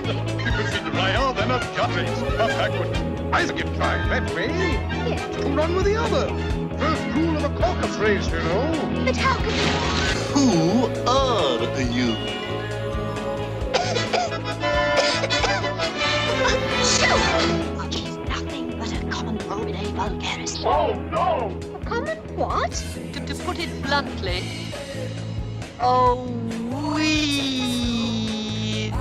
funny. You seem to fly all the not countries. Not backward. Isaac can try that way. Yes. To run with the other. First rule of a caucus race, you know. But how could Who are you? She's nothing but a common everyday vulgarity. Oh, no! A common what? To put it bluntly, oh, weed.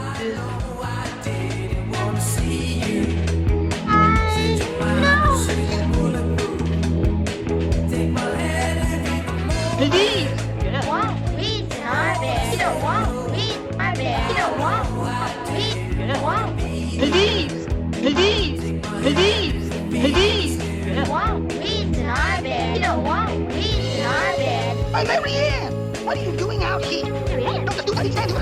Please. Want weeds in our bed. You don't want weeds in our bed. You don't want weeds. You don't want Please. Please. Please. Please. want weeds in our bed. You don't want weeds in our bed. Hey, Marianne! What are you doing out here? Marianne. Don't just do what he says. No,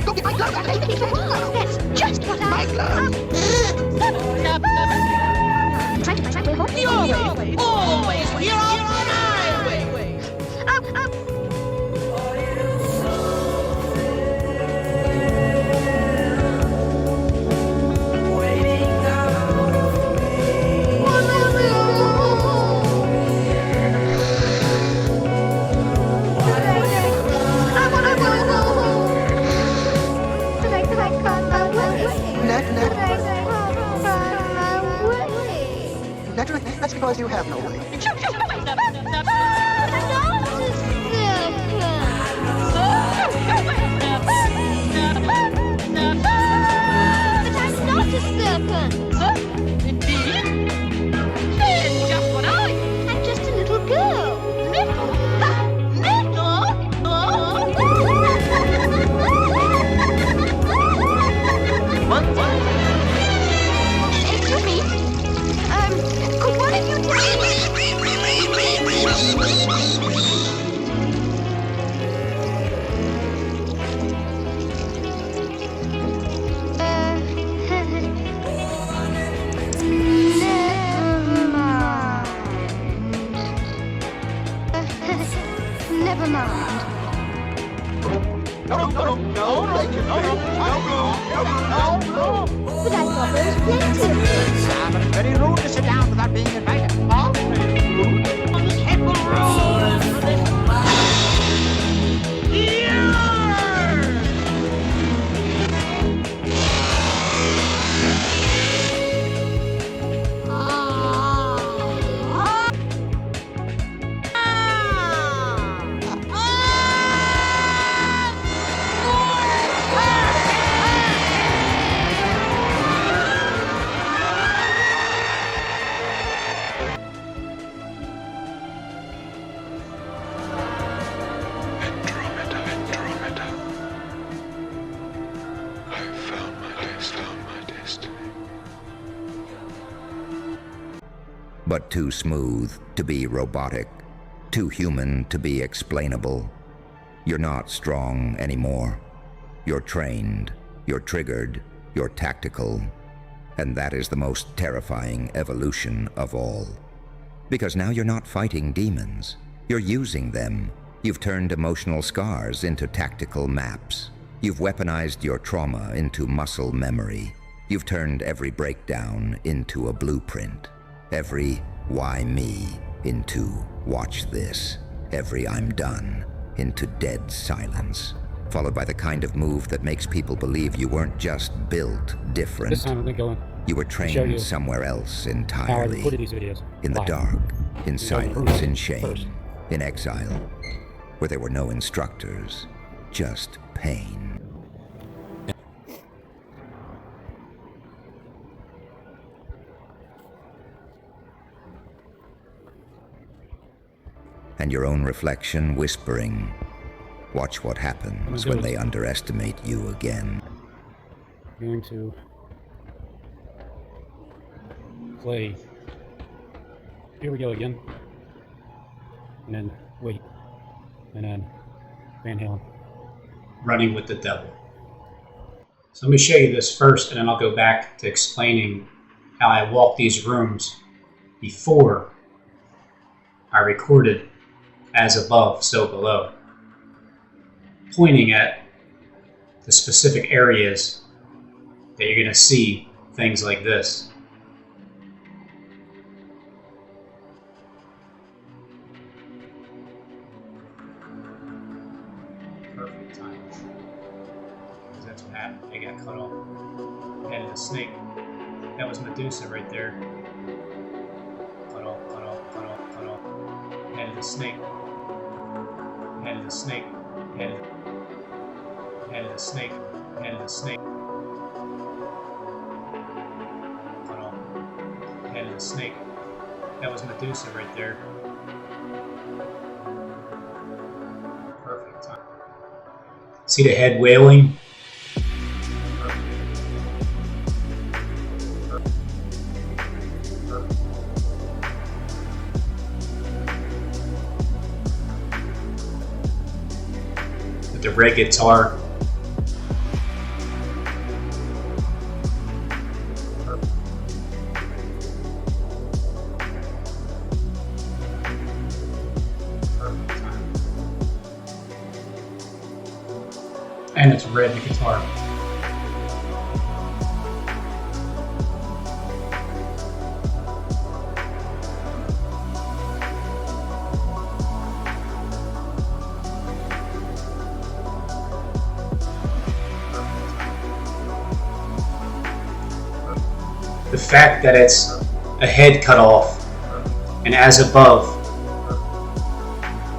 go get my glove. That's just what My glove. Try to hold me. Always. You're on my way. That's because you have no way. I'm just a little girl. Excuse me. Could one of you tell me? Never mind. But I thought there was plenty of room. But it's very rude to sit down without being invited. Andromeda. I found my destiny. But too smooth to be robotic, too human to be explainable. You're not strong anymore. You're trained, you're triggered, you're tactical, and that is the most terrifying evolution of all. Because now you're not fighting demons, you're using them. You've turned emotional scars into tactical maps. You've weaponized your trauma into muscle memory. You've turned every breakdown into a blueprint. Every "why me" into "watch this." Every "I'm done" into dead silence. Followed by the kind of move that makes people believe you weren't just built different. This time I'm gonna go in. You were show trained you somewhere else How I entirely. recorded these videos. In the live. dark, in Go silence, first. in shame, First. in exile, where there were no instructors, just pain. And your own reflection whispering, watch what happens when they underestimate you again. I'm going to play. Here we go again. And then wait. And then Van Halen. Running with the Devil. So let me show you this first, and then I'll go back to explaining how I walked these rooms before I recorded As Above, So Below, pointing at the specific areas that you're going to see things like this. Perfect time. Because that's what happened. They got cut off. Head of the snake. That was Medusa right there. Cut off, cut off, cut off, cut off. Head of the snake. Head of the snake. Head of the snake. Head of the snake. Cut off. Head of the snake. That was Medusa right there. Perfect time. See the head wailing? With the red guitar. And it's red, the guitar. The fact that it's a head cut off and as above,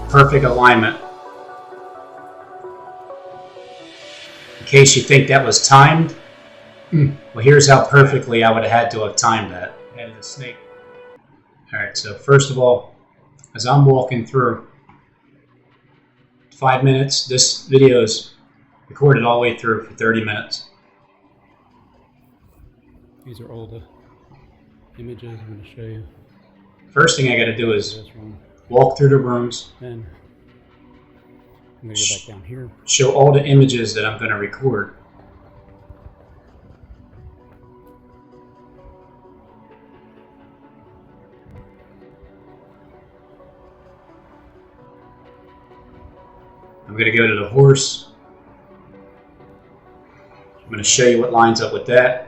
perfect alignment. In case you think that was timed, well, here's how perfectly I would have had to have timed that. Head of the snake. Alright, so first of all, as I'm walking through, 5 minutes, this video is recorded all the way through for 30 minutes. These are all the images I'm going to show you. First thing I got to do is This room. walk through the rooms, Then I'm going to go back down here. show all the images that I'm going to record. I'm going to go to the horse. I'm going to show you what lines up with that.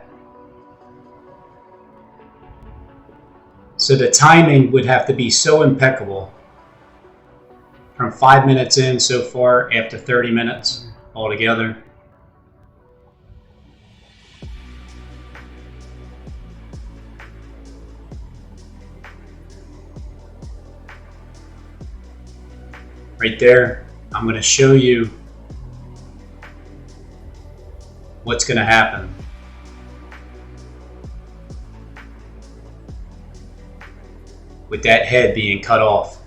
So the timing would have to be so impeccable. From 5 minutes in so far, after 30 minutes altogether. Right there, I'm going to show you what's going to happen. With that head being cut off.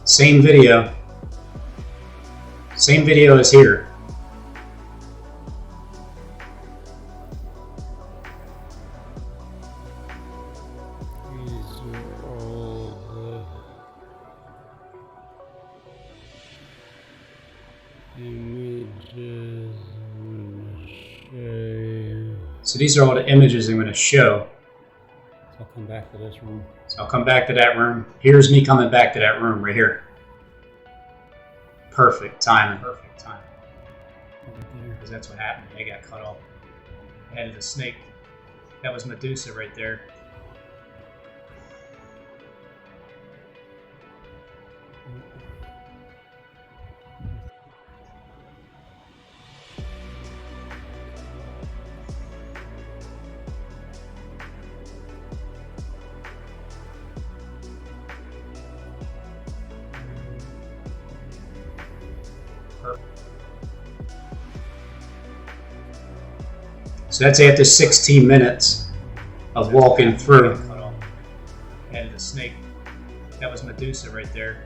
Same video. Same video as here. These are all the images I'm going to show you. So these are all the images I'm going to show. So I'll come back to this room. So I'll come back to that room. Here's me coming back to that room right here. Perfect timing. Perfect timing. Because that's what happened. They got cut off. Head of the snake. That was Medusa right there. So that's after 16 minutes of walking through. Head of the snake. That was Medusa right there.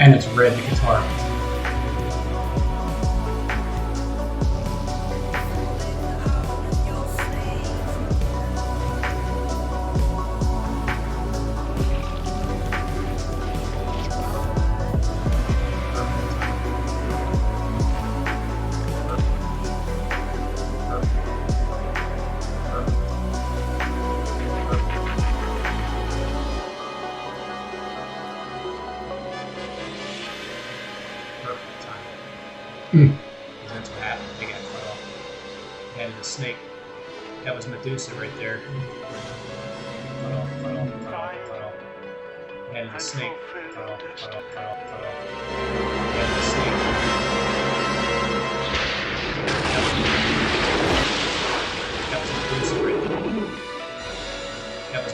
And it's red the guitar. That's what happened. They got cut off. Head of the snake. That was Medusa right there. Cut off, cut off, cut off, cut off. Head of the snake. Cut off, cut off, cut off, cut off. Head of the snake. That was Medusa right there. That was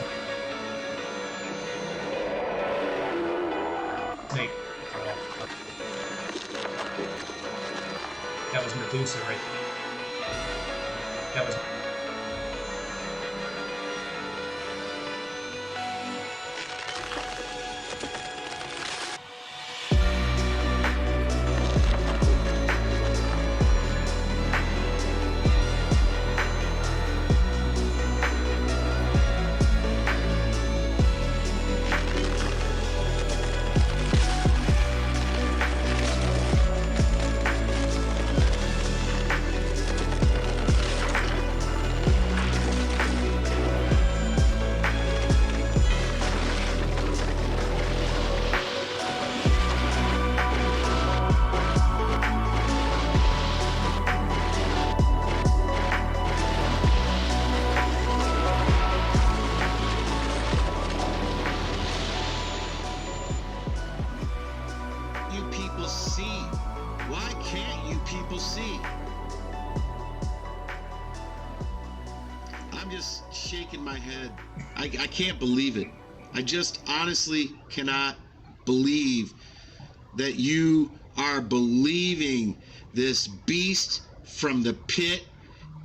snake. Cut off, cut off. That was Medusa right there. That was. You people see? Why can't you people see? I'm just shaking my head. I can't believe it. I just honestly cannot believe that you are believing this beast from the pit,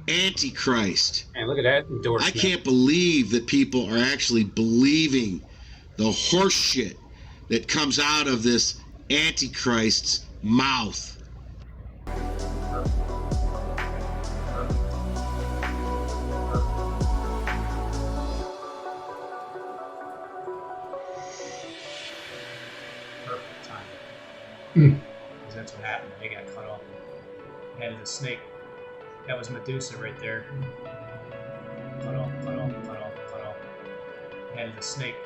Antichrist. And look at that endorsement. I can't believe that people are actually believing the horse shit that comes out of this Antichrist's mouth. Perfect timing. That's what happened. They got cut off. Head of the snake. That was Medusa right there. Cut off, cut off, cut off, cut off. Head of the snake.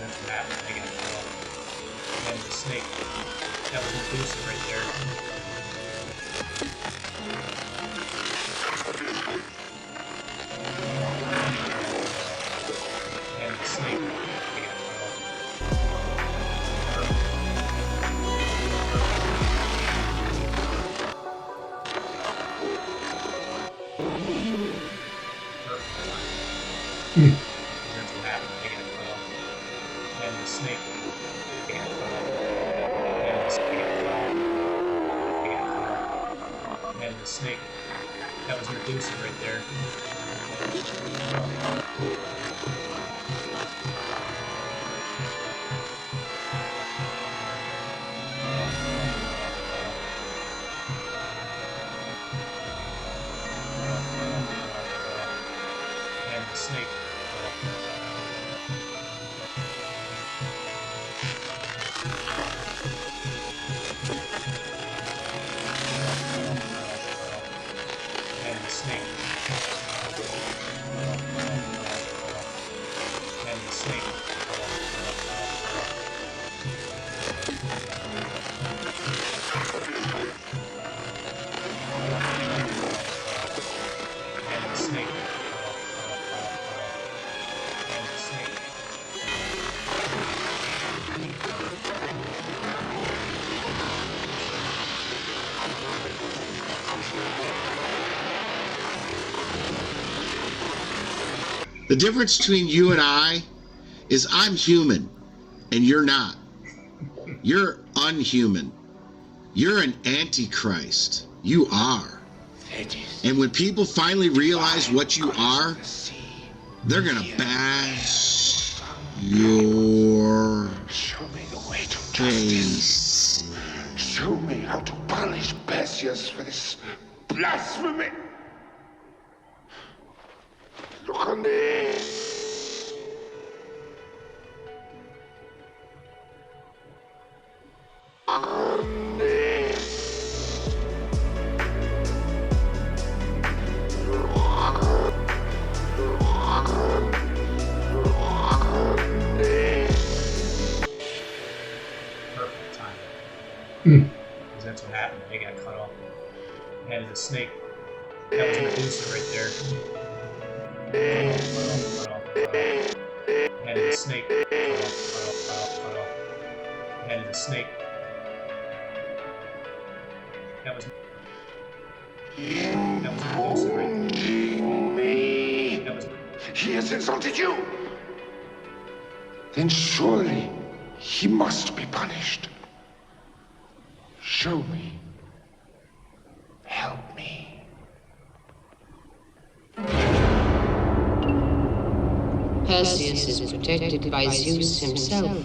That's what happened. They got cut off. Head of the snake. That was Medusa right there. Head of the snake. They got cut off. That's what happened. They got cut off. Head of the snake. They got cut off. Head of the snake. They got cut off. Head of the snake. That was Medusa right there. And the snake. And the snake. And the snake. And the snake. And the snake. The difference between you and I is I'm human and you're not. You're unhuman. You're an antichrist. You are. And when people finally realize what you are, they're gonna bash your Show me the way to face. Show me how to punish Perseus for this blasphemy. Look on this. On this. Perfect timing. Because that's what happened. They got cut off. Head of the snake. That was Medusa right there. Cut off. Head of the snake. Cut off. Head of the snake. That was Medusa right there. That was He has insulted you. Then surely he must be punished. Show me. Help me. Perseus is protected by Zeus himself.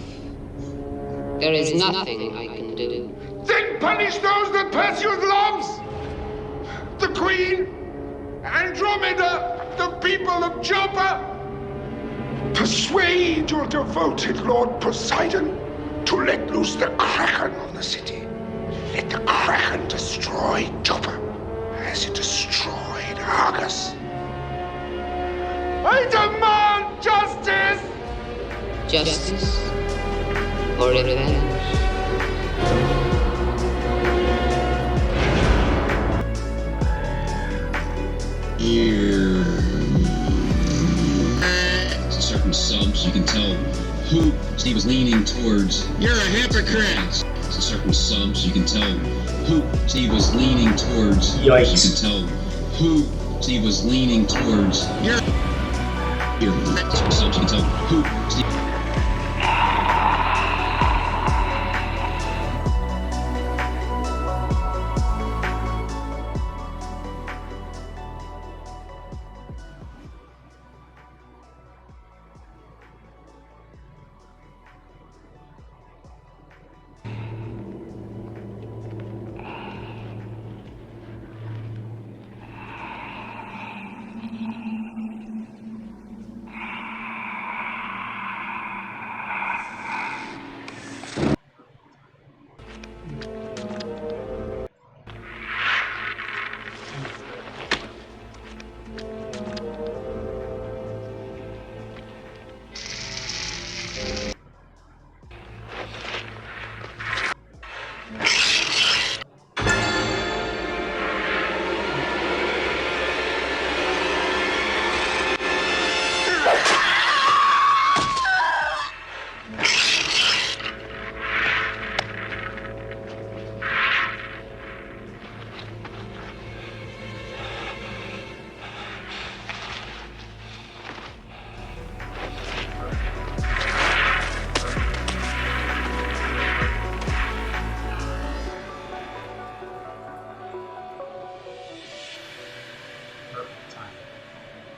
There is nothing I can do. Then punish those that Perseus loves! The Queen, Andromeda, the people of Joppa! Persuade your devoted Lord Poseidon to let loose the Kraken on the city. Let the Kraken destroy Joppa as it destroyed Argus. I demand justice! Justice or revenge? Certain subs, you can tell who he was leaning towards. You're a hypocrite. To certain subs, you can tell who he was leaning towards. Yikes. You can tell who he was leaning towards. You're Subs, you can tell who.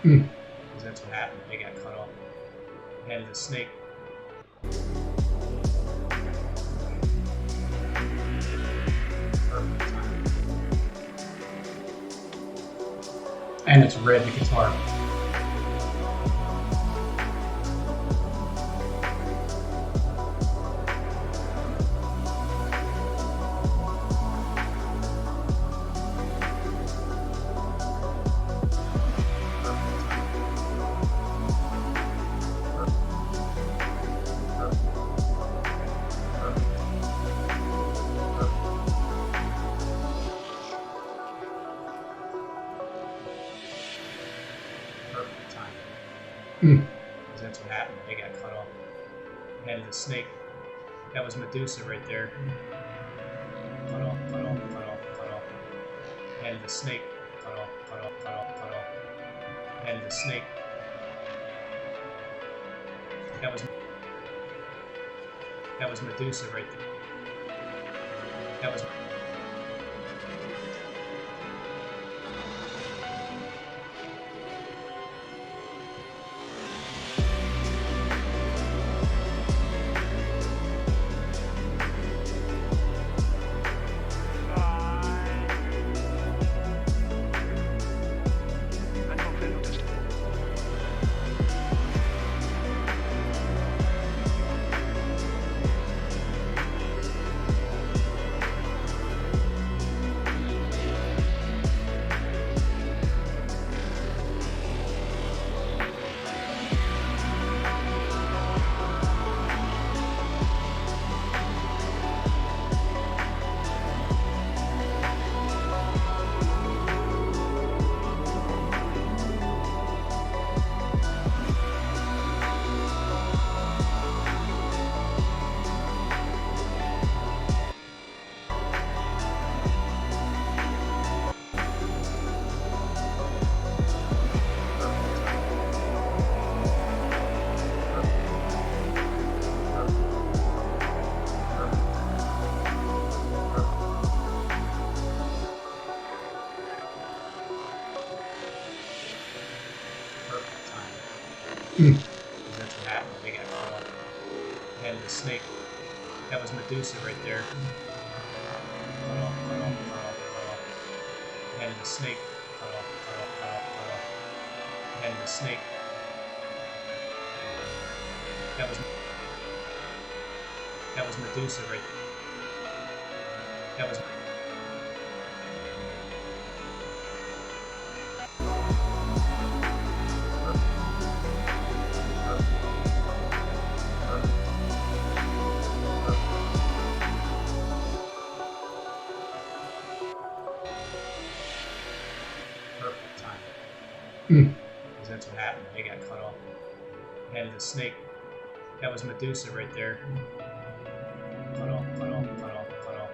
Because that's what happened. They got cut off. Head of the snake. Perfect time. And it's red, the guitar. Because that's what happened. They got cut off. Head of the snake. That was Medusa right there. Cut off, cut off, cut off, cut off. Head of the snake. Cut off, cut off, cut off, cut off. Head of the snake. That was Medusa right there. That was. Because that's what happened. They got cut off. Head of the snake. That was Medusa right there. Cut off, cut off, cut off, cut off. Head of the snake. Cut off, cut off, cut off, cut off. Head of the snake. That was Medusa right there. That was. Perfect time. Because that's what happened. They got cut off. Head of the snake. That was Medusa right there. Cut off, cut off, cut off, cut off.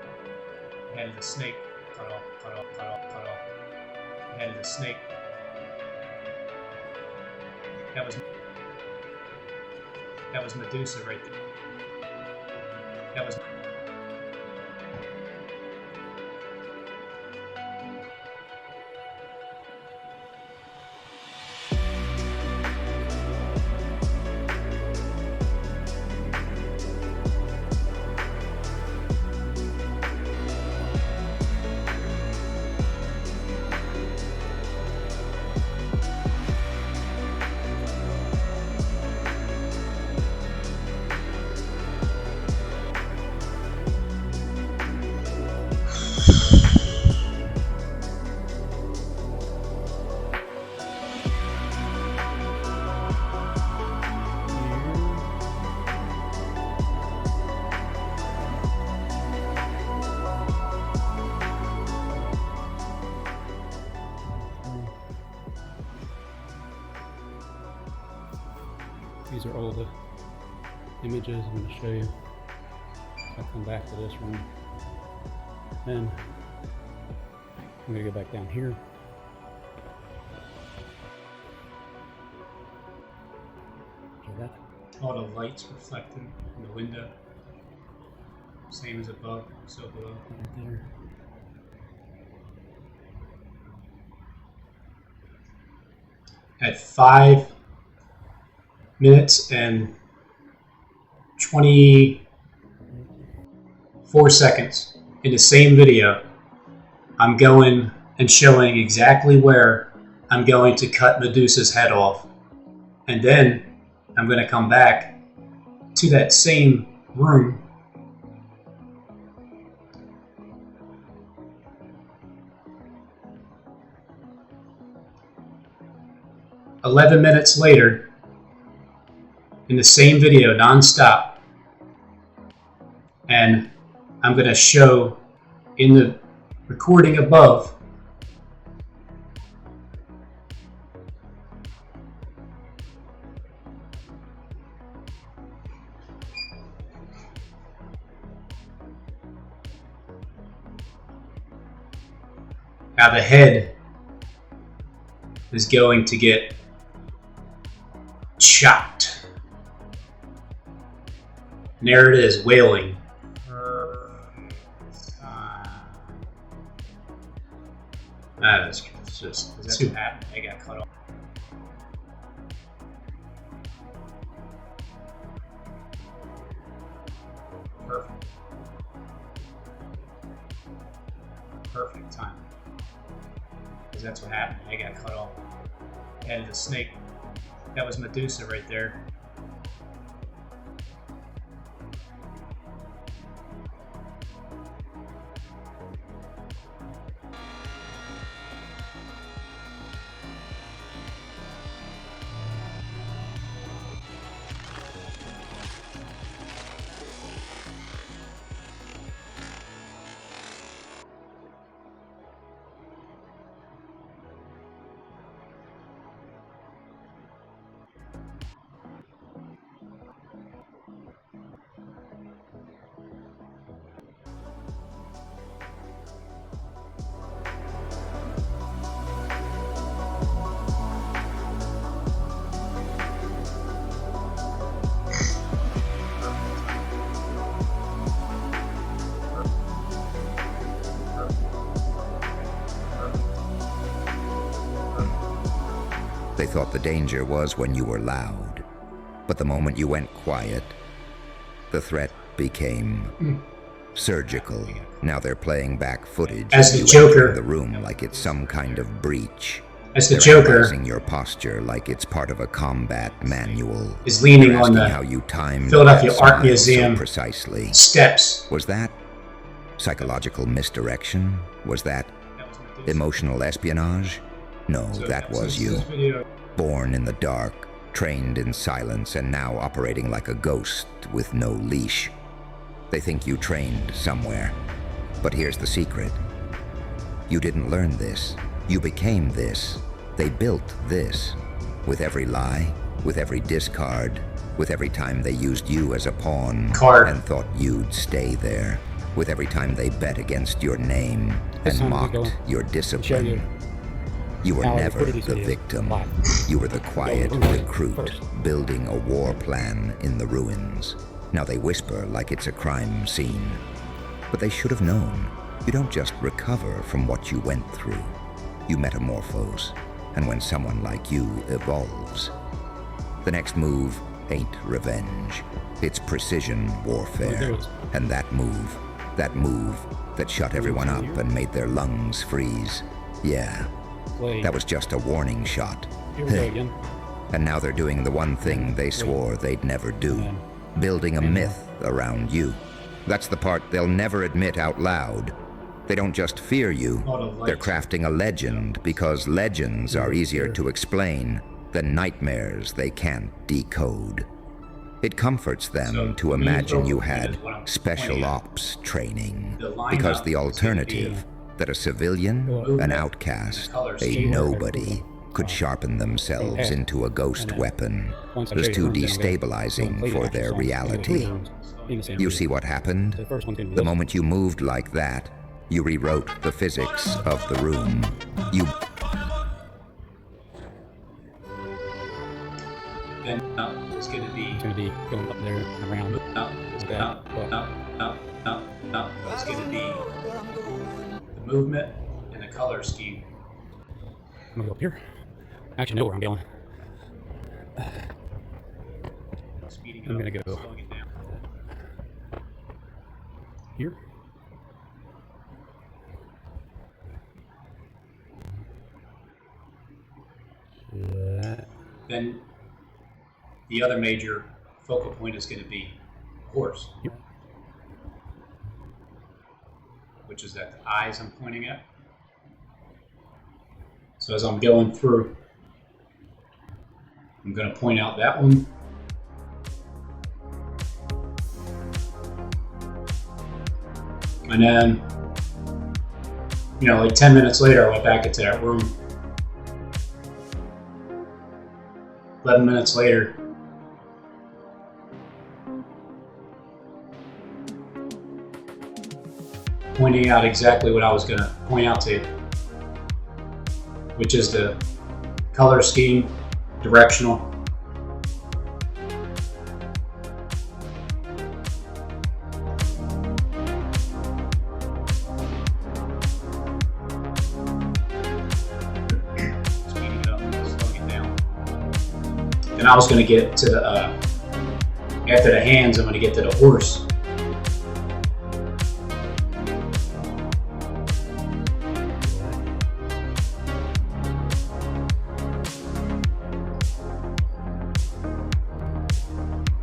Head of the snake. Cut off, cut off, cut off, cut off. Head of the snake. That was Medusa right there. That was. These are all the images I'm going to show you. I'll come back to this one. Then I'm going to go back down here. Okay, that. All the lights reflecting in the window. Same as above, so below. Right there. at 5 minutes and 24 seconds in the same video, I'm going and showing exactly where I'm going to cut Medusa's head off. And then I'm going to come back to that same room .11 minutes later in the same video non-stop, and I'm going to show in the recording above how the head is going to get chopped. And there it is, wailing. That is just too happy. I got cut off. Perfect. Perfect time. Because that's what happened. I got cut off. Head of the snake. That was Medusa right there. They thought the danger was when you were loud. But the moment you went quiet, the threat became surgical. Now they're playing back footage as of the you Joker entering the room like it's some kind of breach. As the They're Joker analyzing your posture like it's part of a combat manual. is leaning They're on asking the how you timed Philadelphia that Art smile Museum so precisely. steps. Was that psychological misdirection? Was that emotional espionage? No, that was you. Born in the dark, trained in silence, and now operating like a ghost with no leash. They think you trained somewhere. But here's the secret. You didn't learn this. You became this. They built this. With every lie, with every discard, with every time they used you as a pawn and thought you'd stay there. With every time they bet against your name and mocked your discipline. You were never the victim. You were the quiet recruit, building a war plan in the ruins. Now they whisper like it's a crime scene. But they should have known. You don't just recover from what you went through. You metamorphose. And when someone like you evolves, the next move ain't revenge. It's precision warfare. And that move that shut everyone up and made their lungs freeze, yeah. That was just a warning shot. And now they're doing the one thing they swore they'd never do. Building a myth around you. That's the part they'll never admit out loud. They don't just fear you, they're crafting a legend because legends are easier to explain than nightmares they can't decode. It comforts them to imagine you had special ops training because the alternative, that a civilian, an outcast, a nobody, could sharpen themselves into a ghost weapon, was too destabilizing for their reality. You see what happened? The moment you moved like that, you rewrote the physics of the room. You... Then it's going to be going up there and around. It's going to be the movement and the color scheme. I'm gonna go up here. actually know where I'm going. Speeding I'm up, gonna go slowing it down. here. That. Then the other major focal point is going to be horse, Yep. which is that the eyes I'm pointing at. So as I'm going through, I'm going to point out that one. And then, you know, like 10 minutes later, I went back into that room. 11 minutes later, pointing out exactly what I was going to point out to you, which is the color scheme, directional. Speeding it up, slowing it down. Then I was going to get to the, after the hands, I'm going to get to the horse.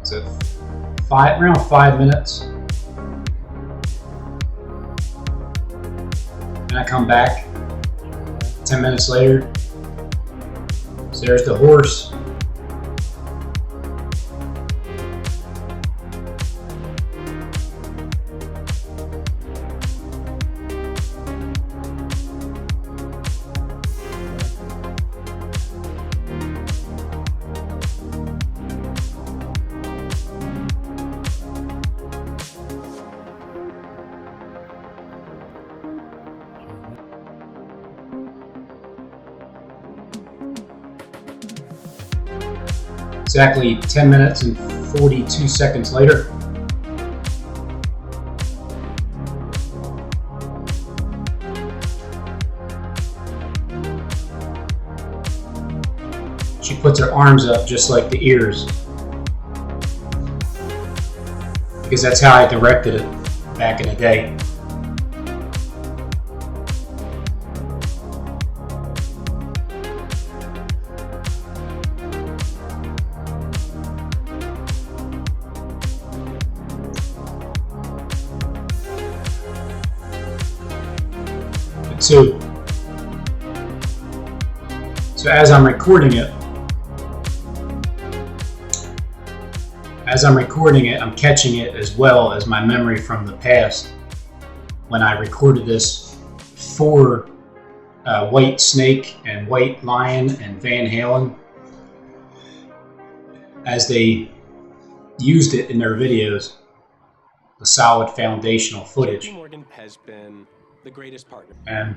So around 5 minutes. And I come back 10 minutes later. So there's the horse. Exactly 10 minutes and 42 seconds later, she puts her arms up just like the ears, because that's how I directed it back in the day. So as I'm recording it, I'm catching it as well as my memory from the past when I recorded this for White Snake and White Lion and Van Halen, as they used it in their videos, the solid foundational footage. Morgan has been the greatest partner. And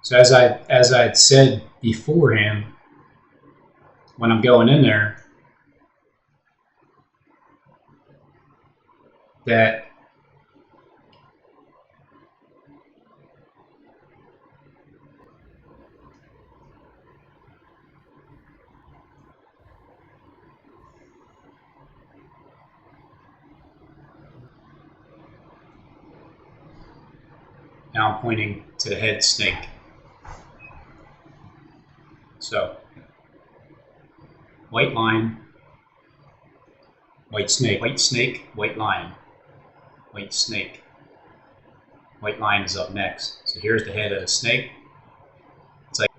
so as I had said beforehand, when I'm going in there, that now I'm pointing to the head snake. So, white lion, white snake, white lion, white snake. White lion is up next. So here's the head of the snake. It's like,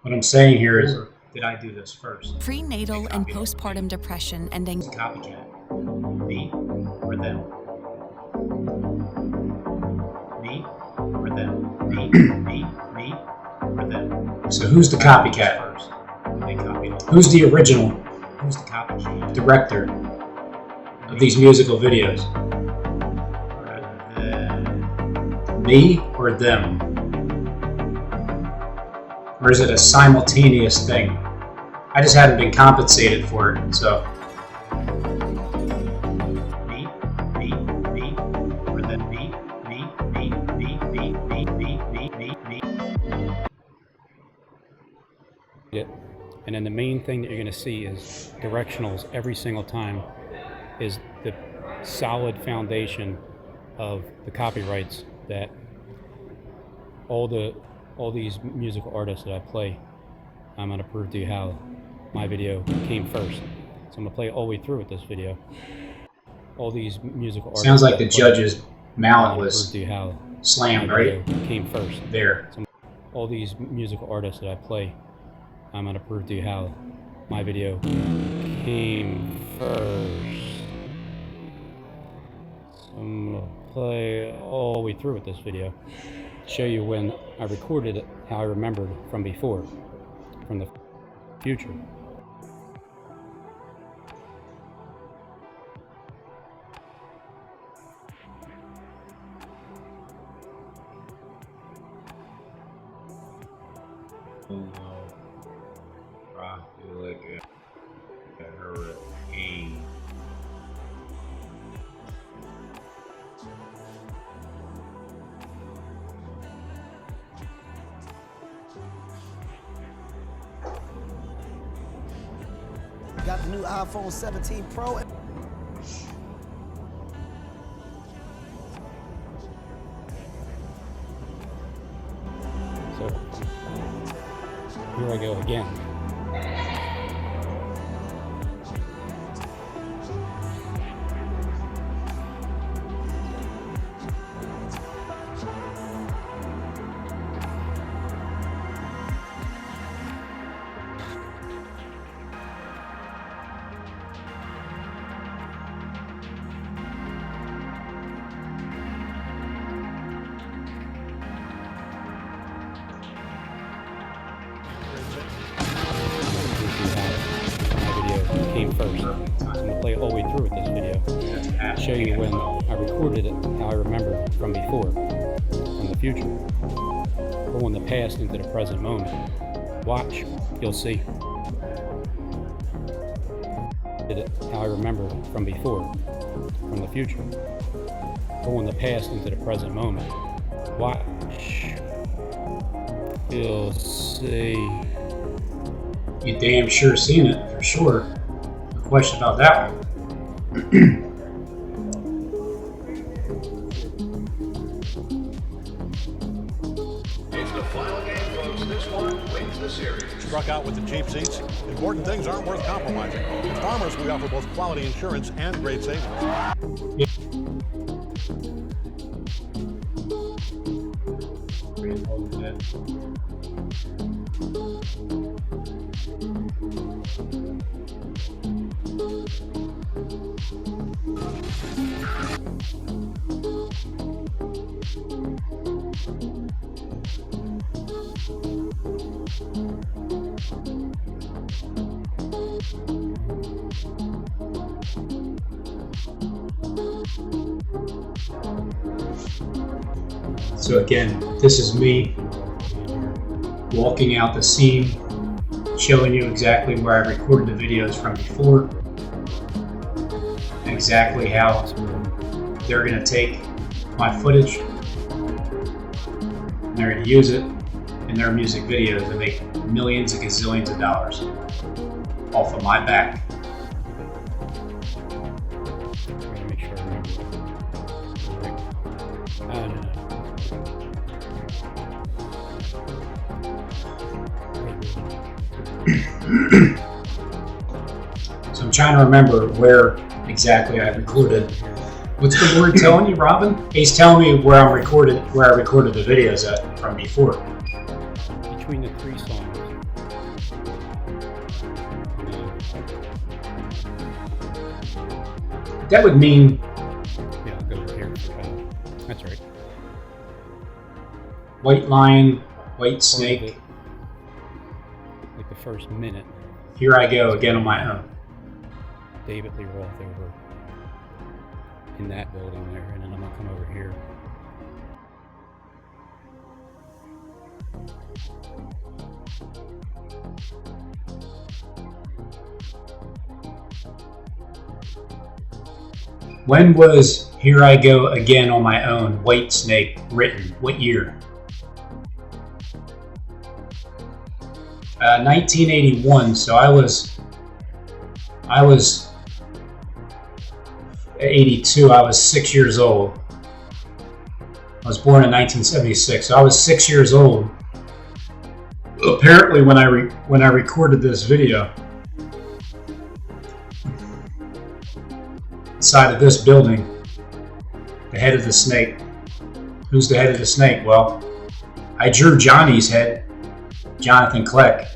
what I'm saying here is, did I do this first? Prenatal and postpartum depression and anxiety. Copycat. Me or them? Me or them? Me or them? So who's the copycat first? They copied it. Who's the original? Who's the copycat? Director of these musical videos? Me or them? Or is it a simultaneous thing? I just hadn't been compensated for it, so. Me, or them? Me, And then the main thing that you're going to see is directionals every single time is the solid foundation of the copyrights that all these musical artists that I play. I'm going to prove to you how my video came first. So I'm going to play it all the way through with this video. All these musical artists. Sounds like the judge's mallet was slammed, right? Came first. There. So all these musical artists that I play, I'm going to prove to you how my video came first. So I'm going to play all the way through with this video. Show you when I recorded it, how I remembered from before, from the future. Got the new iPhone 17 Pro. So here I go again. Came first. So I'm going to play it all the way through with this video. Show you when I recorded it, how I remembered from before, from the future. Going the past into the present moment. Watch, you'll see. Did it how I remembered from before, from the future. Going the past into the present moment. Watch, you'll see. You damn sure seen it, for sure. No question about that one. It's the final game, folks. This one wins the series. Struck out with the cheap seats. Important things aren't worth compromising. At Farmers, we offer both quality insurance and great savings. Yeah. So again, this is me walking out the scene, showing you exactly where I recorded the videos from before, and exactly how they're going to take my footage and they're going to use it in their music videos and make millions and gazillions of dollars off of my back. So I'm trying to remember where exactly I recorded. What's the word telling you, Robin? He's telling me where I recorded the videos at from before. Between the three songs. That would mean. Yeah, I'll go here. That's right. White Lion, White Snake. Like the first minute. Here I go again on my own. David Lee Roth over in that building there, and then I'm gonna come over here. When was Here I Go Again on My Own, White Snake written? What year? 1981. So I was 82. I was 6 years old. I was born in 1976, so I was 6 years old. Apparently, when I recorded this video, inside of this building, the head of the snake. Who's the head of the snake? Well, I drew Johnny's head, Jonathan Kleck.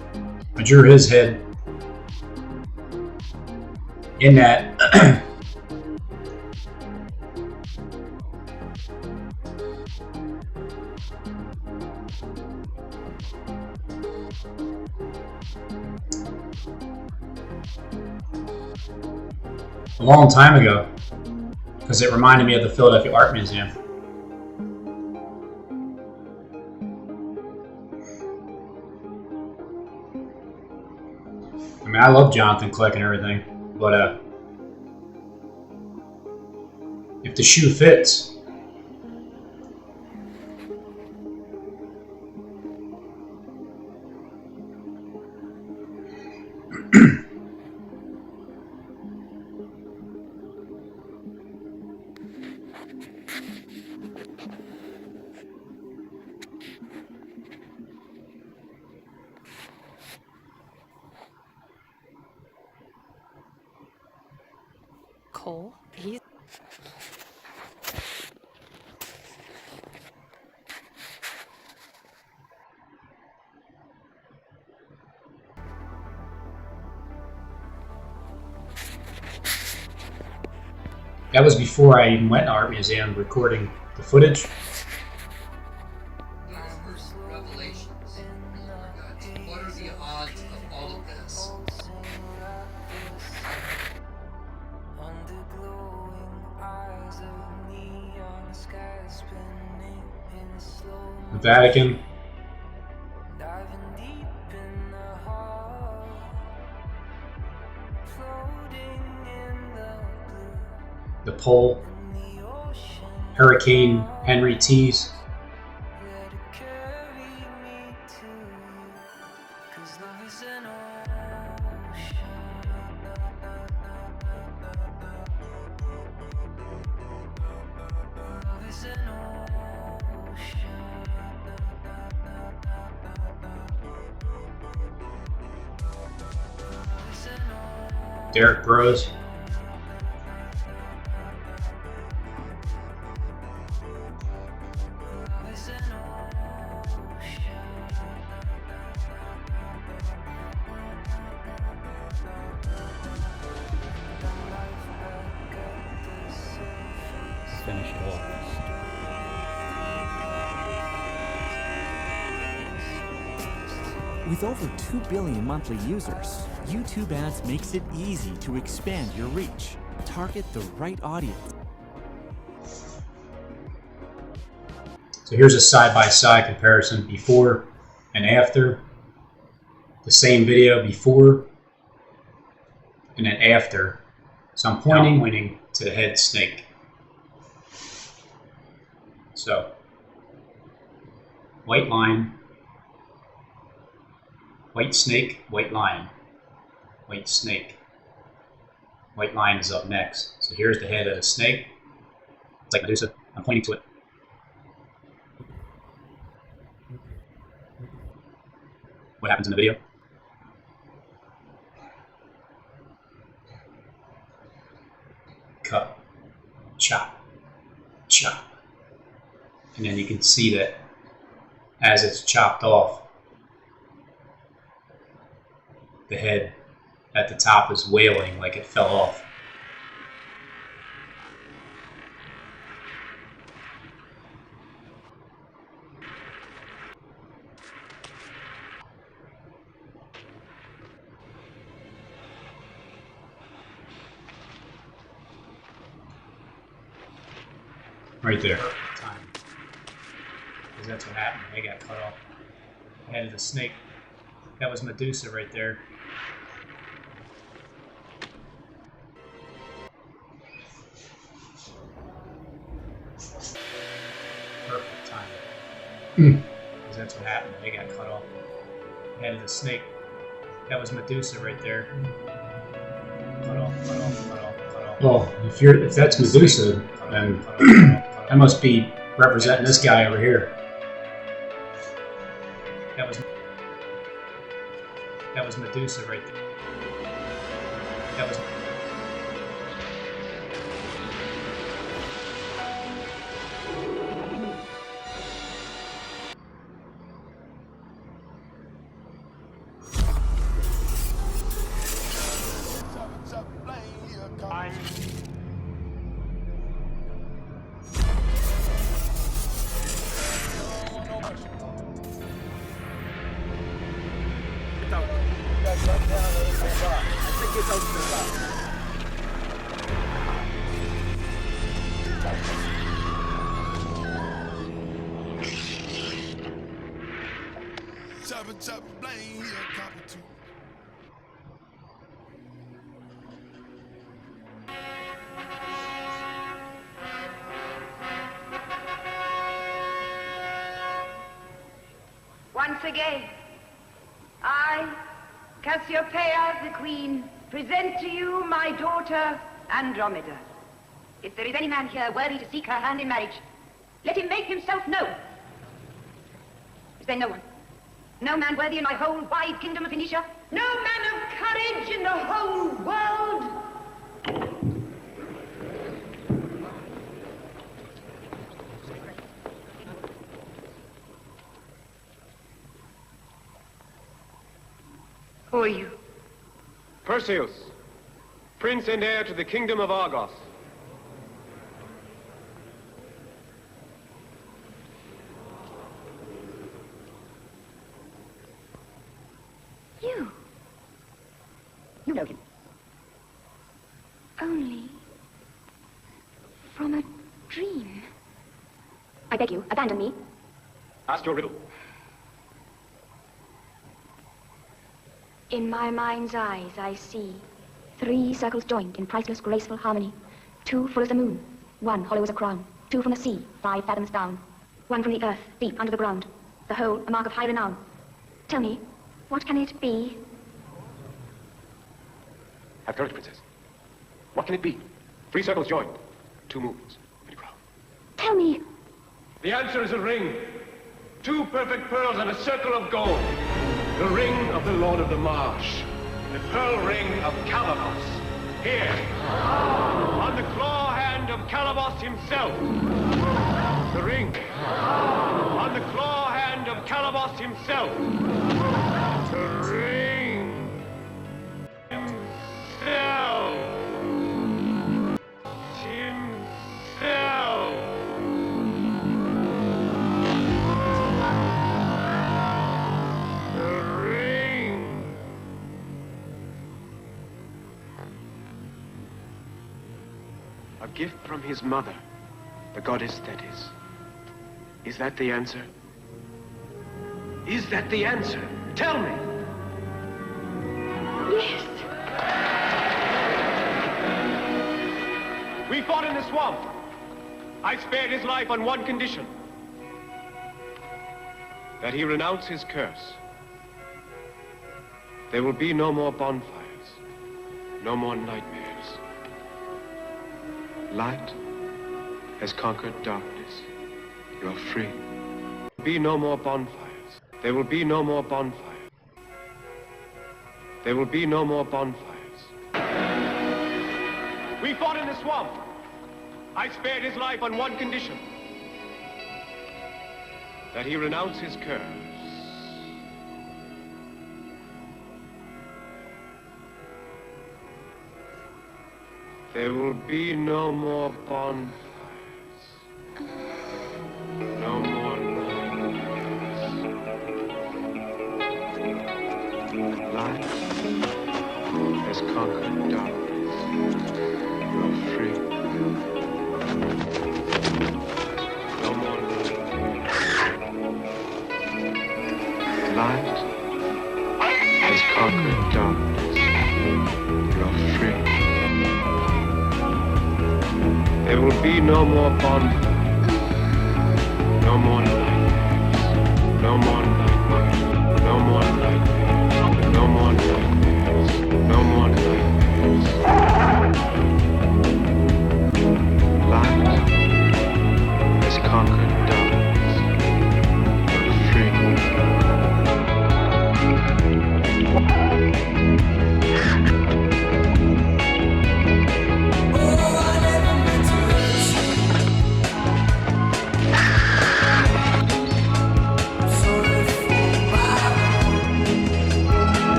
I drew his head in that. A long time ago, because it reminded me of the Philadelphia Art Museum. I mean, I love Jonathan Kleck and everything, but if the shoe fits, Cole, he's... that was before I even went to Art Museum recording the footage. Revelations. What are the odds of all of this? The Vatican. The pole. Hurricane Henry T's. Derek Bros. Finish it off. With over 2 billion monthly users, YouTube Ads makes it easy to expand your reach. Target the right audience. So here's a side-by-side comparison before and after. The same video before and then after. So I'm pointing to the head snake. So, white line, white snake, white line, white snake. White line is up next. So here's the head of the snake. It's like Medusa. I'm pointing to it. What happens in the video? Cut, chop, chop. And then you can see that as it's chopped off, the head at the top is wailing like it fell off. Right there. Time. Because that's what happened. They got cut off. The head of the snake. That was Medusa right there. Perfect time. Because that's what happened. They got cut off. The head of the snake. That was Medusa right there. Well, if that's Medusa, then I must be representing this guy over here. That was Medusa right there. That was. Once again, I, Cassiopeia the Queen, present to you my daughter Andromeda. If there is any man here worthy to seek her hand in marriage, let him make himself known. Is there no one? No man worthy in my whole wide kingdom of Phoenicia? No man of courage in the whole world? Who are you? Perseus, prince and heir to the kingdom of Argos. You know him. Only from a dream. I beg you, abandon me. Ask your riddle. In my mind's eyes, I see 3 circles joined in priceless, graceful harmony. 2 full as the moon, 1 hollow as a crown. 2 from the sea, 5 fathoms down. 1 from the earth, deep under the ground. The whole a mark of high renown. Tell me, what can it be? Have courage, princess. What can it be? 3 circles joined, 2 moons, and a crown. Tell me. The answer is a ring. 2 perfect pearls and a circle of gold. The ring of the Lord of the Marsh. The pearl ring of Calabos. Here, on the claw hand of Calabos himself. The ring. On the claw hand of Calabos himself. The ring. Himself. Himself. The ring. A gift from his mother, the goddess Thetis. Is that the answer? Is that the answer? Tell me! Yes. We fought in the swamp. I spared his life on one condition. That he renounce his curse. There will be no more bonfires. No more nightmares. Light has conquered darkness. You're free. There will be no more bonfires. There will be no more bonfires. There will be no more bonfires. We fought in the swamp. I spared his life on one condition. That he renounce his curse. There will be no more bonfires. No more nightmares. Light has conquered darkness. You're free. No more nightmares. Light has conquered darkness. You're free. There will be no more bonfires, no more nightmares, no more nightmares, no more nightmares, no more nightmares.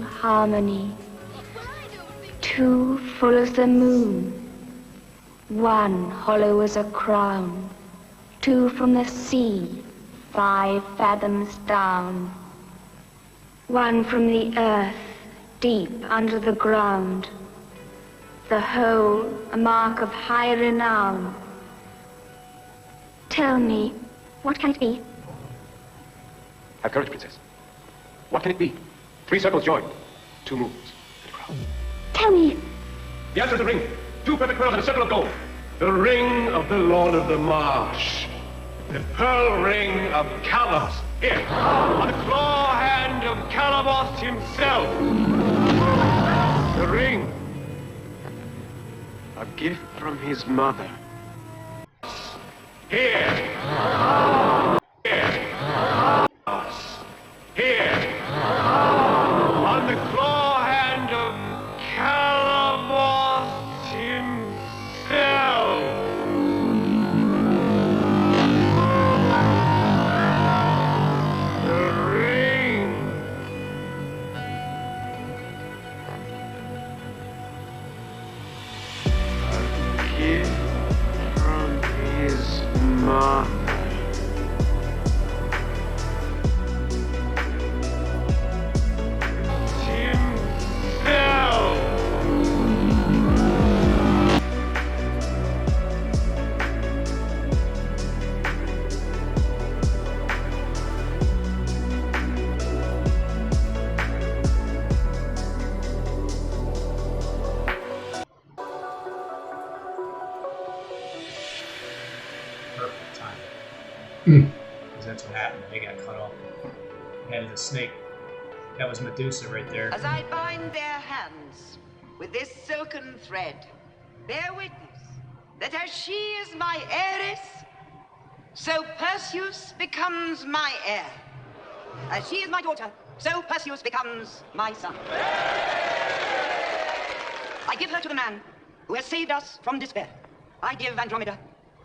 beautiful harmony. Two full as the moon, one hollow as a crown. Two from the sea, 5 fathoms down. One from the earth, deep under the ground. The whole a mark of high renown. Tell me, what can it be? Have courage, princess. What can it be? 3 circles joined, 2 moons, and a crown. Tell me. The answer is the ring. 2 perfect pearls and a circle of gold. The ring of the Lord of the Marsh. The pearl ring of Calabos. Here, on the claw hand of Calabos himself. The ring. A gift from his mother. Here. Here. Here. On the claw hand of Calabos himself. The ring. A gift from his mother. Perfect time. Because that's what happened. They got cut off. Head of the snake. That was Medusa right there. As I bind their hands with this silken thread, bear witness that as she is my heiress, so Perseus becomes my heir. As she is my daughter, so Perseus becomes my son. I give her to the man who has saved us from despair. I give Andromeda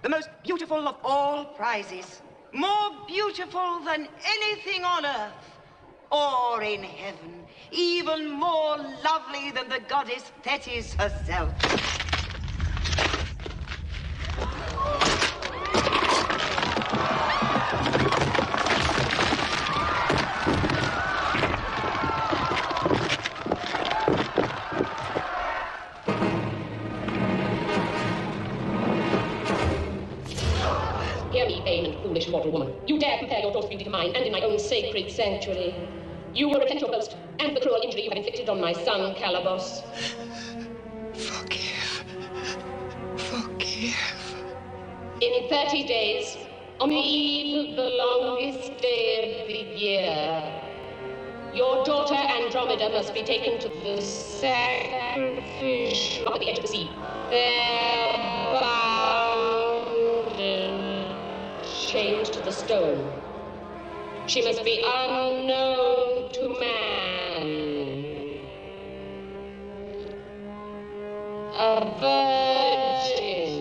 the most beautiful of all prizes, more beautiful than anything on earth or in heaven, even more lovely than the goddess Thetis herself. Hear me, vain and foolish mortal woman. You dare compare your daughter's beauty to mine, and in my own sacred sanctuary. You will repent your boast, and the cruel injury you have inflicted on my son, Calabos. Forgive. In 30 days, on the eve of the longest day of the year, your daughter Andromeda must be taken to the sacrifice at the edge of the sea. There, bound and chained to the stone. She must be unknown to man. A virgin.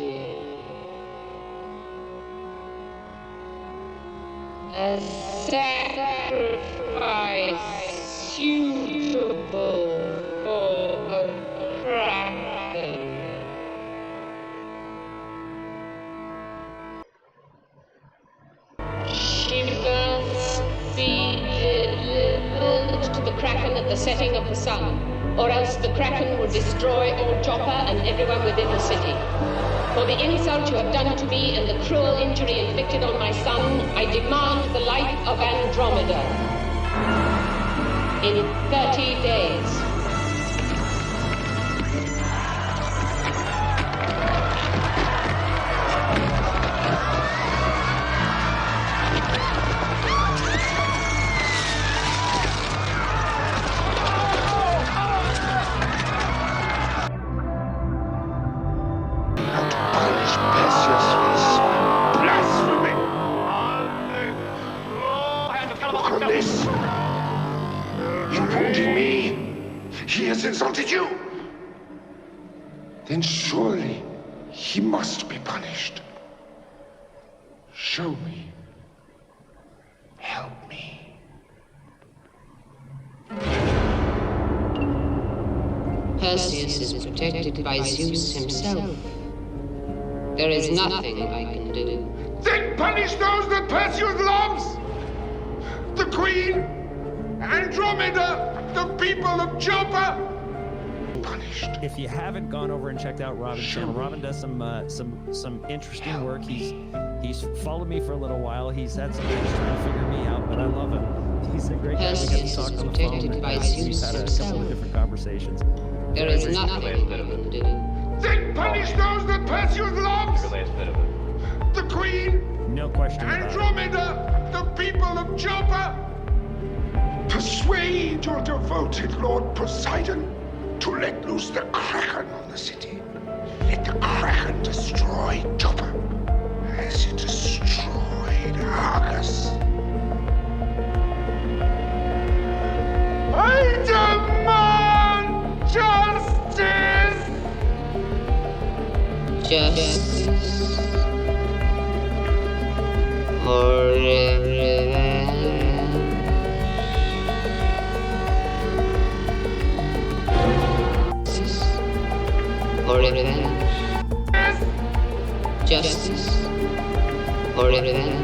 A sacrifice suitable for a kraken. She must be delivered to the kraken at the setting of the sun, or else the kraken will destroy all Joppa and everyone within the city. For the insult you have done to me and the cruel injury inflicted on my son, I demand the life of Andromeda. In 30 days. He has insulted you. Then surely he must be punished. Show me. Help me. Perseus is protected by Zeus himself. There is nothing I can do. Then punish those that Perseus loves! The Queen, Andromeda, the people of Joppa! Punished. If you haven't gone over and checked out Robin's channel, Robin does some interesting work. He's followed me for a little while. He's had some things trying to figure me out, but I love him. He's a great guy. We get to talk on the phone. We've had a couple of different conversations. There is nothing I can do. Then punish those that Perseus loves! The Queen, No question about it. Andromeda, the people of Joppa! Persuade your devoted Lord Poseidon to let loose the Kraken on the city. Let the Kraken destroy Joppa as it destroyed Argus. I demand justice! Justice or revenge? Or revenge? Justice or revenge?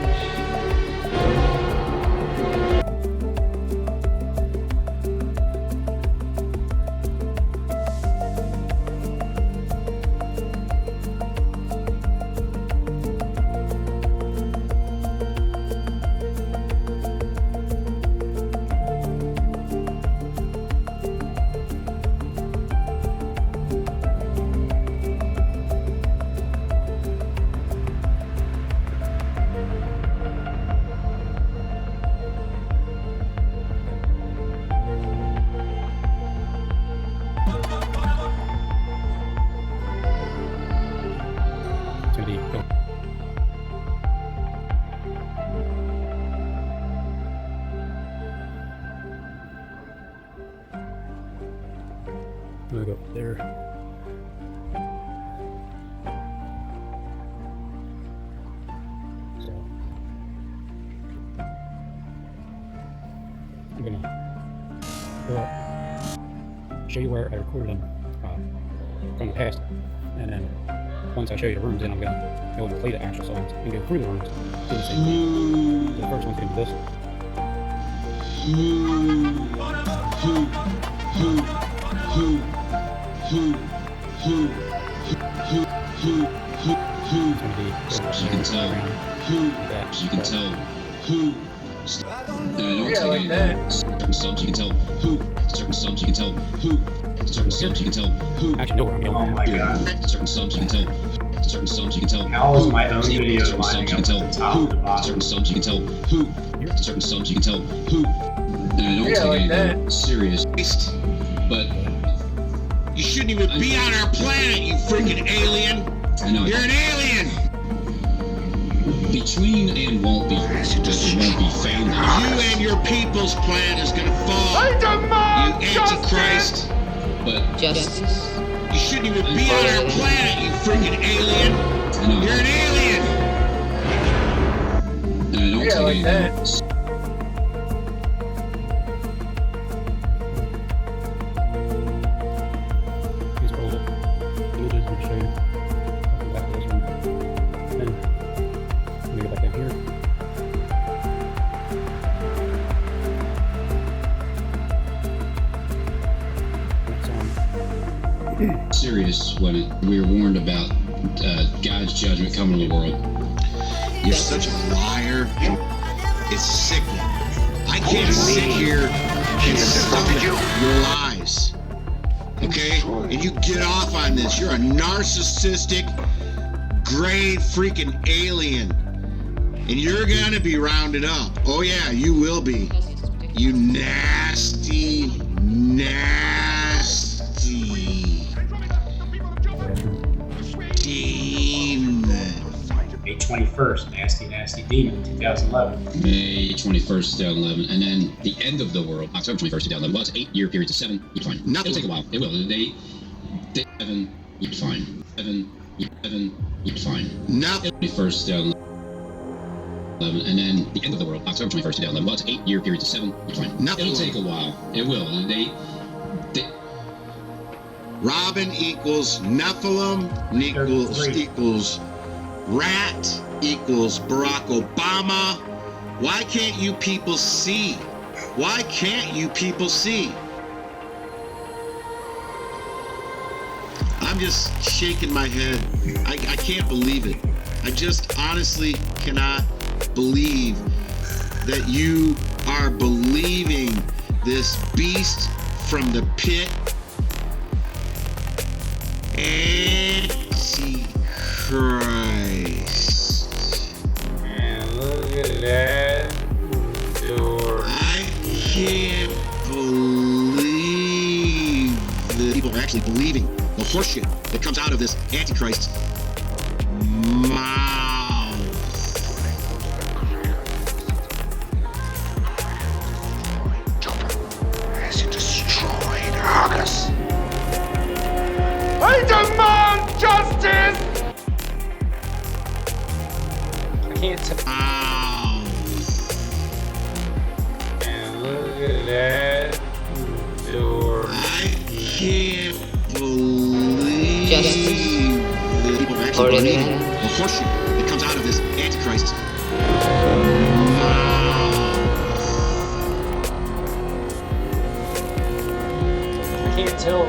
I'm gonna go up there. So I'm gonna go up, show you where I recorded them from the past, and then once I show you the rooms, then I'm gonna go and play the actual songs and go through the rooms. Do the same thing. So the first one's gonna be this. You can tell who. Don't take it. Certain subs you can tell who. Certain subs you can tell who. Certain subs you can tell who. Actually, no, I'm Oh my god. Certain subs you can tell. Certain subs you can tell. How is my own video Certain subs lining you up can at tell the top who. and the bottom? Certain subs you can tell who. Certain subs you can tell who. And I don't take anything serious. But you shouldn't even be on our planet, you freaking alien. I know. You're an alien. Between and won't be. Just won't be family. You and your people's plan is gonna fall. I demand you Antichrist. But justice. You shouldn't even be on our planet, you freaking alien. I know. You're an alien. And I don't take anything. These are all the images I'm gonna show you. I'll come back to this one. Then I'm gonna go back down here. Serious when we were warned about God's judgment coming to the world. You're such a liar. It's sickening. I can't sit here and stomach your lies. Okay? And you get off on this. You're a narcissistic, grade freaking alien. And you're gonna be rounded up. Oh yeah, you will be. You nasty, nasty demon. May 21st, Nasty Nasty Demon, 2011. May 21st, 2011, and then the end of the world, October 21st, 2011. Well, it's an 8-year period to 7. You're fine. Nothing. It'll take a while. It will. They 7. You're fine. 7. You're fine. Nothing. 21st, 2011, and then the end of the world, October 21st, 2011. Well, it's an 8-year period to 7. You're fine. Nothing. It'll take a while. It will. They Robin equals Nephilim equals rat equals Barack Obama. Why can't you people see? Why can't you people see? I'm just shaking my head. I can't believe it. I just honestly cannot believe that you are believing this beast from the pit. Antichrist. Man, look at that door. I can't believe that people are actually believing the horseshit that comes out of this Antichrist's mouth. As it destroyed Argus. I demand justice! I can't tell. Ow. And look at that door. I can't believe that people are actually believing the horseshit that comes out of this Antichrist's I can't tell.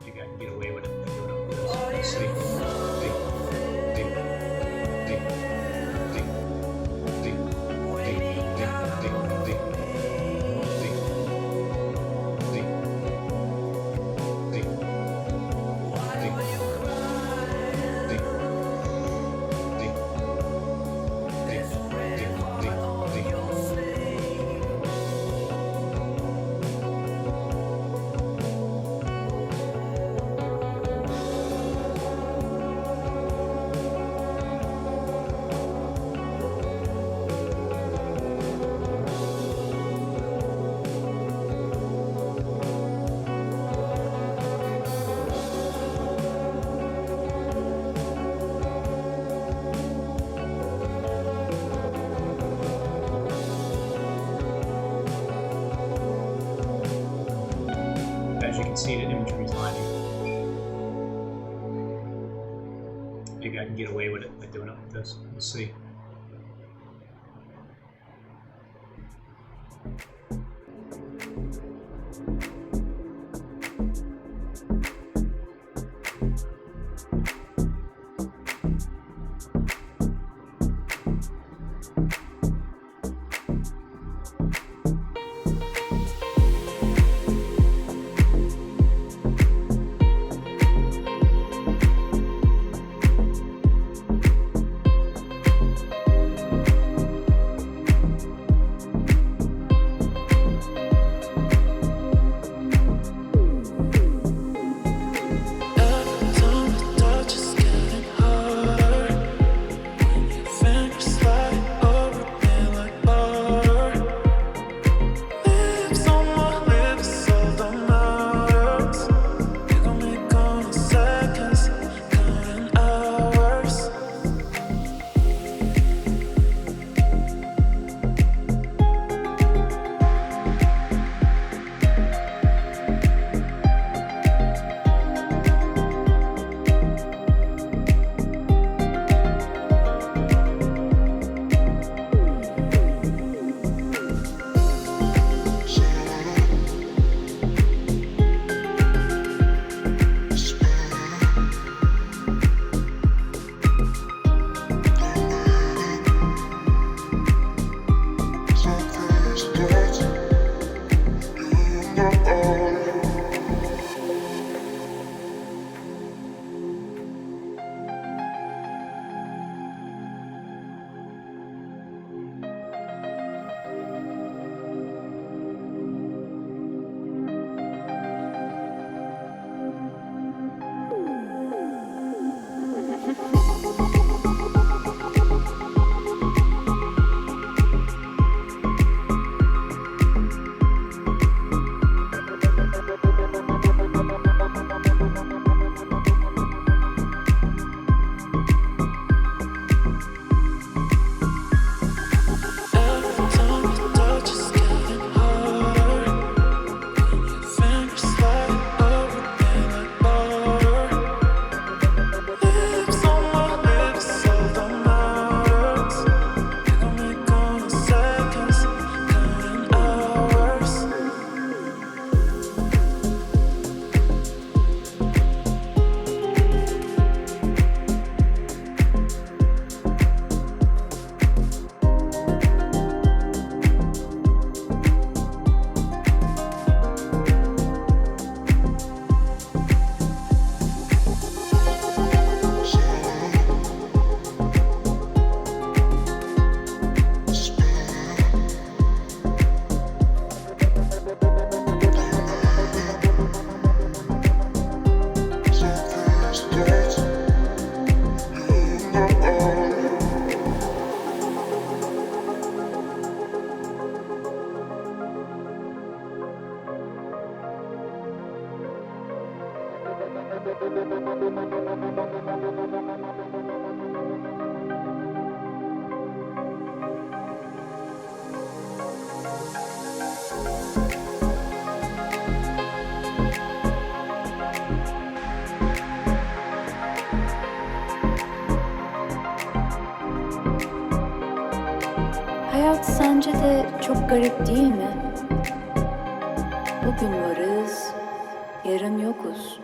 Maybe I can get away with it by doing it with this. Let's see. As you can see, the imagery is lining. Maybe I can get away with it by doing it with this. We'll see. Hayat sence de çok garip değil mi? Bugün varız, yarın yokuz.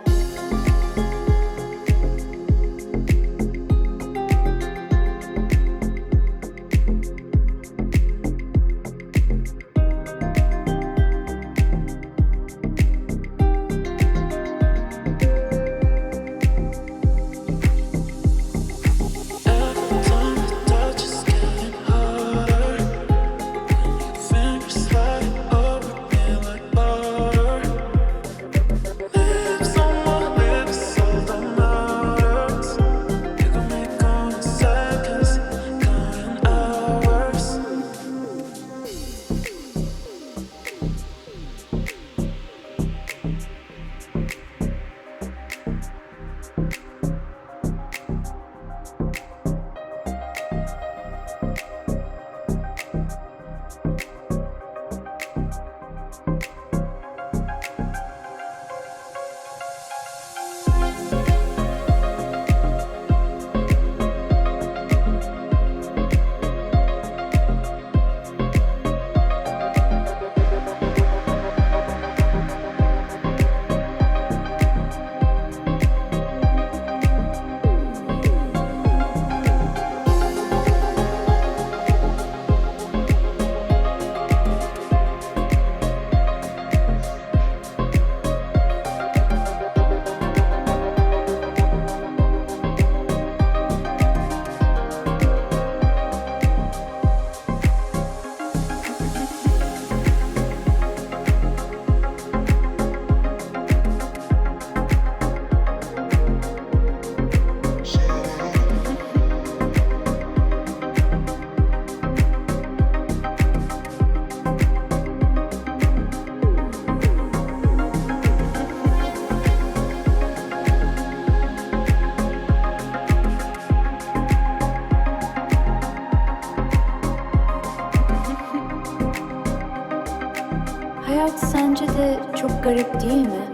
Çok garip değil mi?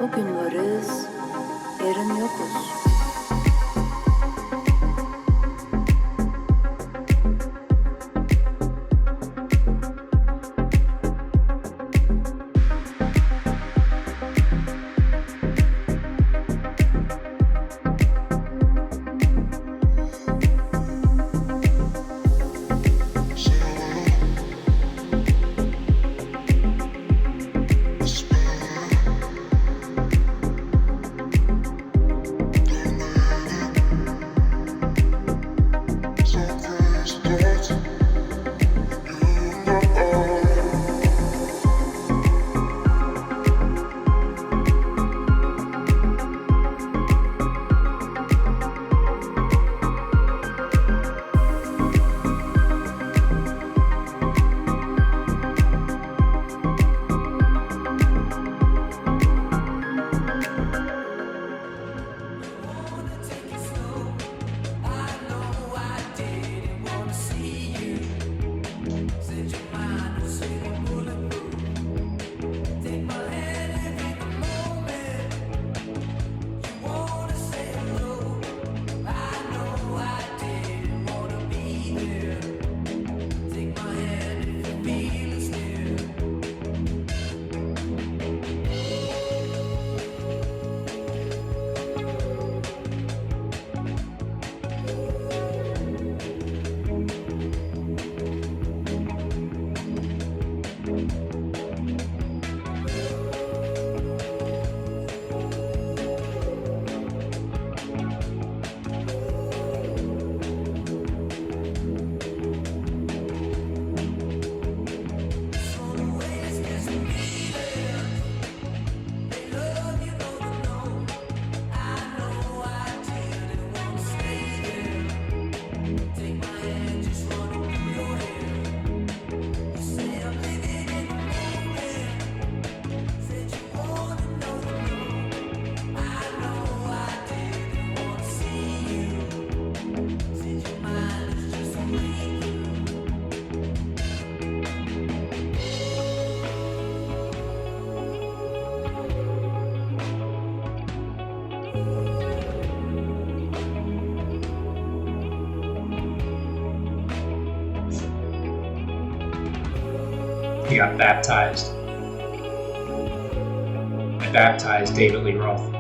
Bugün varız, yarın yokuz. He got baptized. I baptized David Lee Roth.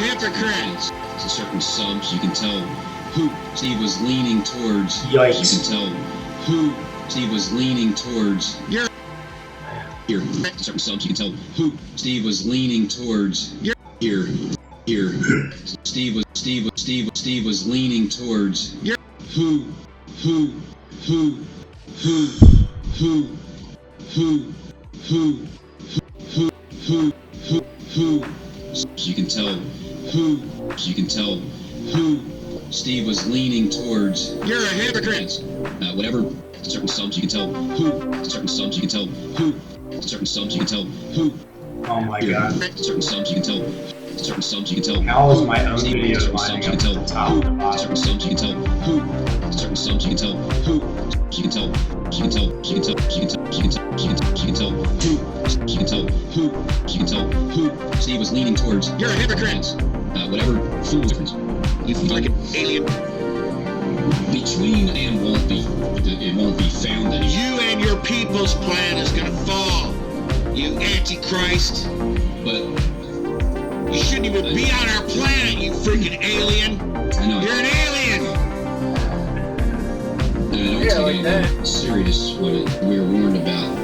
hypocrite! To certain subs, you can tell who Steve was leaning towards. Yikes. You can tell who Steve was leaning towards. You're here. To certain subs, you can tell who Steve was leaning towards. You're here. Steve was leaning towards. You're who. You can tell who Steve was leaning towards. You're a hypocrite. Whatever. To certain subs, you can tell who. To certain subs, you can tell who. To certain subs, you can tell who. Oh my god. To certain subs, you can tell. To certain subs, you can tell. How is my own Steve, video certain lining subs, you up can to tell the top who. and the To bottom? certain subs, you can tell who. To certain subs, you can tell who. You can tell. You can tell. You can tell. You can tell. You can tell. You can tell who. You can tell who. You can tell who Steve was leaning towards. You're a hypocrite. Whatever fool difference. You fucking alien. Between and won't be. It won't be found anymore. You and your people's plan is gonna fall. You antichrist. But you shouldn't even be on our planet, you freaking alien. I know. You're an alien. I don't take it serious when we're warned about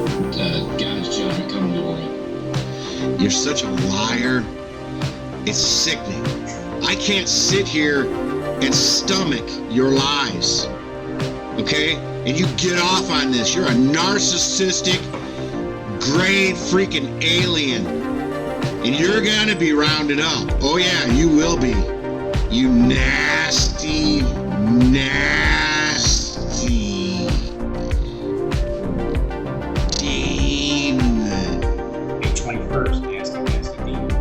God's judgment coming to the world. You're such a liar. It's sickening. I can't sit here and stomach your lies. Okay? And you get off on this. You're a narcissistic, grave freaking alien. And you're gonna be rounded up. Oh yeah, you will be. You nasty, nasty demon. May 21st, nasty demon.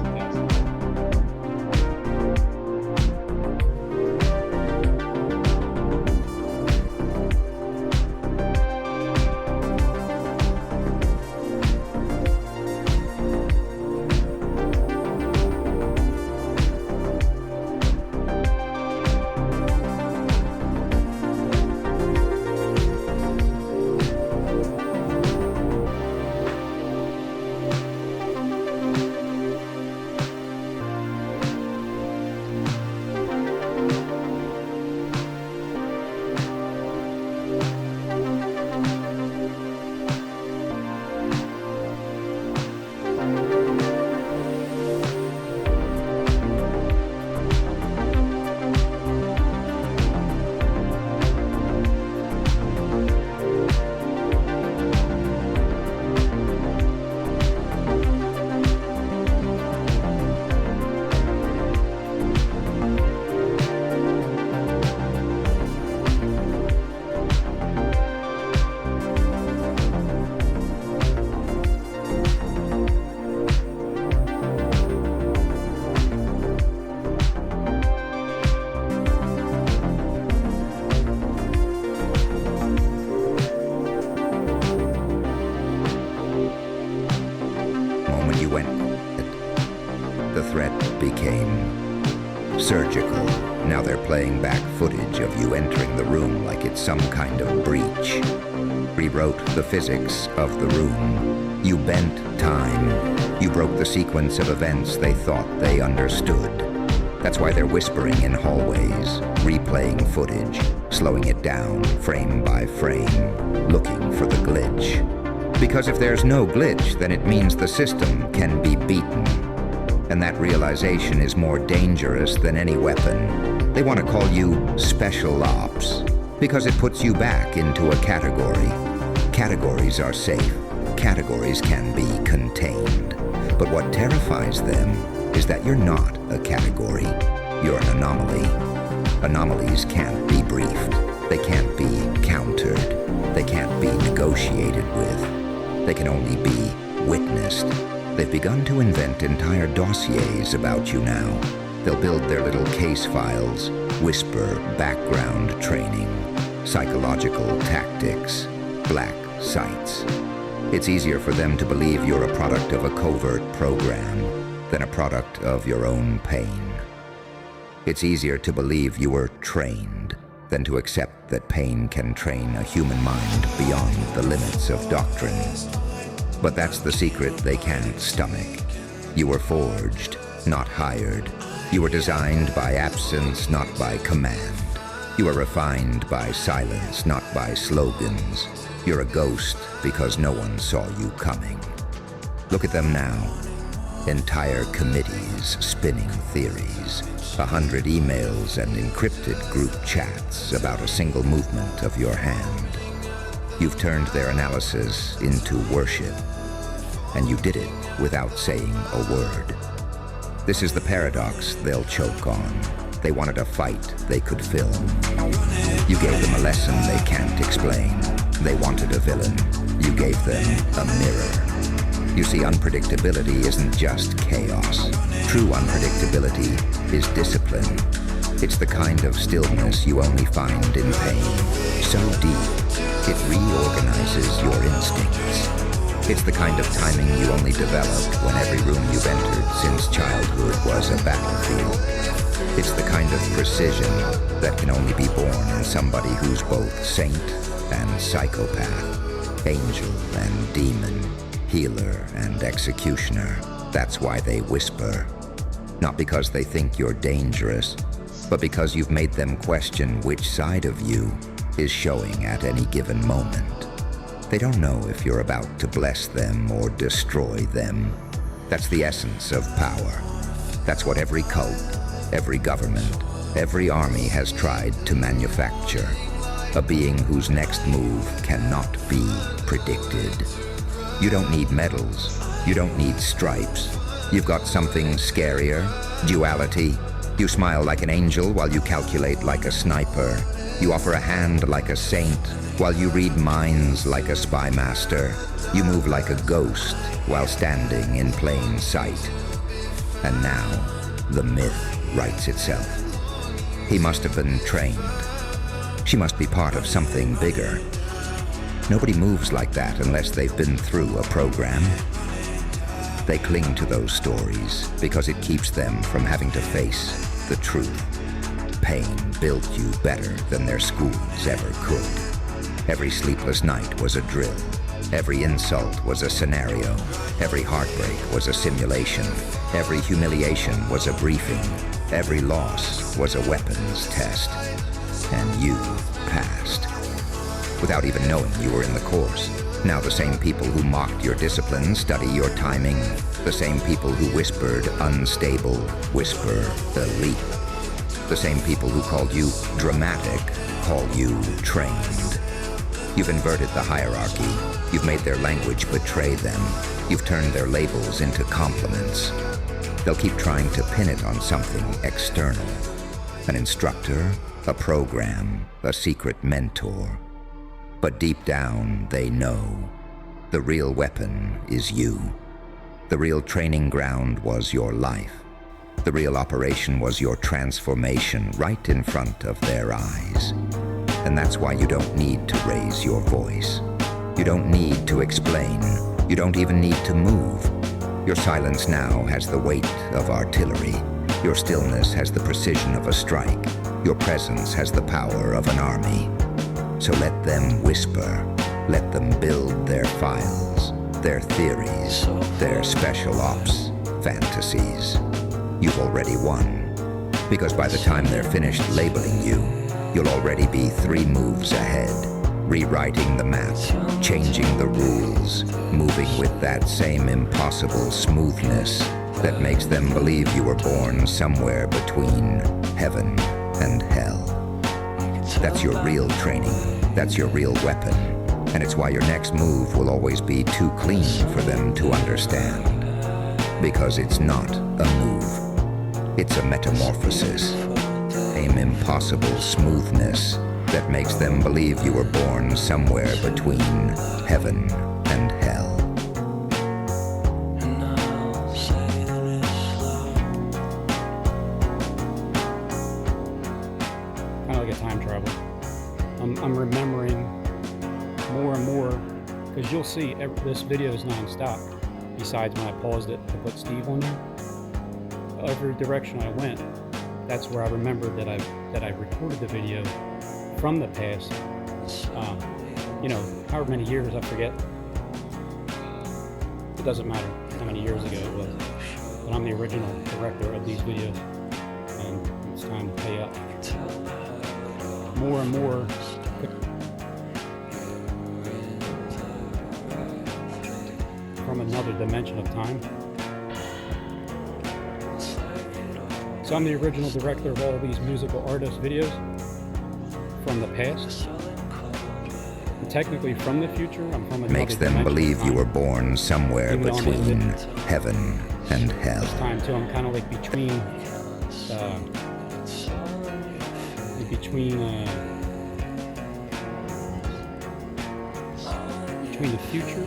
The threat became surgical. Now they're playing back footage of you entering the room like it's some kind of breach. Rewrote the physics of the room. You bent time. You broke the sequence of events they thought they understood. That's why they're whispering in hallways, replaying footage, slowing it down frame by frame, looking for the glitch. Because if there's no glitch, then it means the system can be beaten. And that realization is more dangerous than any weapon. They want to call you Special Ops, because it puts you back into a category. Categories are safe. Categories can be contained. But what terrifies them is that you're not a category. You're an anomaly. Anomalies can't be briefed. They can't be countered. They can't be negotiated with. They can only be witnessed. They've begun to invent entire dossiers about you now. They'll build their little case files, whisper background training, psychological tactics, black sites. It's easier for them to believe you're a product of a covert program than a product of your own pain. It's easier to believe you were trained than to accept that pain can train a human mind beyond the limits of doctrine. But that's the secret they can't stomach. You were forged, not hired. You were designed by absence, not by command. You are refined by silence, not by slogans. You're a ghost because no one saw you coming. Look at them now. Entire committees spinning theories. 100 emails and encrypted group chats about a single movement of your hand. You've turned their analysis into worship. And you did it without saying a word. This is the paradox they'll choke on. They wanted a fight they could film. You gave them a lesson they can't explain. They wanted a villain. You gave them a mirror. You see, unpredictability isn't just chaos. True unpredictability is discipline. It's the kind of stillness you only find in pain. So deep, it reorganizes your instincts. It's the kind of timing you only develop when every room you've entered since childhood was a battlefield. It's the kind of precision that can only be born in somebody who's both saint and psychopath, angel and demon, healer and executioner. That's why they whisper. Not because they think you're dangerous, but because you've made them question which side of you is showing at any given moment. They don't know if you're about to bless them or destroy them. That's the essence of power. That's what every cult, every government, every army has tried to manufacture. A being whose next move cannot be predicted. You don't need medals. You don't need stripes. You've got something scarier, duality. You smile like an angel while you calculate like a sniper. You offer a hand like a saint while you read minds like a spy master. You move like a ghost while standing in plain sight. And now, the myth writes itself. He must have been trained. She must be part of something bigger. Nobody moves like that unless they've been through a program. They cling to those stories because it keeps them from having to face the truth. Pain built you better than their schools ever could. Every sleepless night was a drill. Every insult was a scenario. Every heartbreak was a simulation. Every humiliation was a briefing. Every loss was a weapons test. And you passed. Without even knowing you were in the course. Now the same people who mocked your discipline study your timing. The same people who whispered unstable whisper elite. The same people who called you dramatic call you trained. You've inverted the hierarchy. You've made their language betray them. You've turned their labels into compliments. They'll keep trying to pin it on something external. An instructor, a program, a secret mentor. But deep down, they know the real weapon is you. The real training ground was your life. The real operation was your transformation right in front of their eyes. And that's why you don't need to raise your voice. You don't need to explain. You don't even need to move. Your silence now has the weight of artillery. Your stillness has the precision of a strike. Your presence has the power of an army. So let them whisper. Let them build their files, their theories, their special ops fantasies. You've already won. Because by the time they're finished labeling you, you'll already be 3 moves ahead, rewriting the map, changing the rules, moving with that same impossible smoothness that makes them believe you were born somewhere between heaven and hell. That's your real training. That's your real weapon. And it's why your next move will always be too clean for them to understand. Because it's not a move. It's a metamorphosis. An impossible smoothness that makes them believe you were born somewhere between heaven and hell. Kind of like a time travel. I'm remembering more and more, because you'll see this video is non-stop. Besides when I paused it to put Steve on there, every direction I went, that's where I remembered that I recorded the video from the past. However many years, I forget. It doesn't matter how many years ago it was, but I'm the original director of these videos. more and more from another dimension of time. So I'm the original director of all these musical artist videos from the past. And technically from the future, I'm from another Makes them believe you were born somewhere between heaven and hell. This time too, I'm kind of like between the future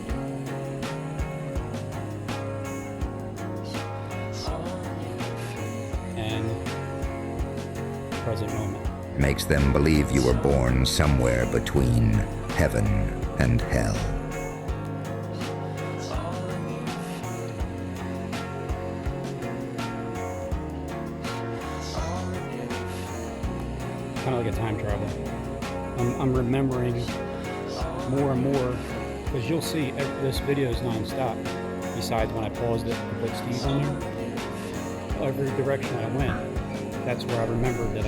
and present moment. Makes them believe you were born somewhere between heaven and hell. Kind of like a time travel. I'm remembering more and more, because you'll see this video is non-stop. Besides when I paused it to put Steve on there, every direction I went, that's where I remembered that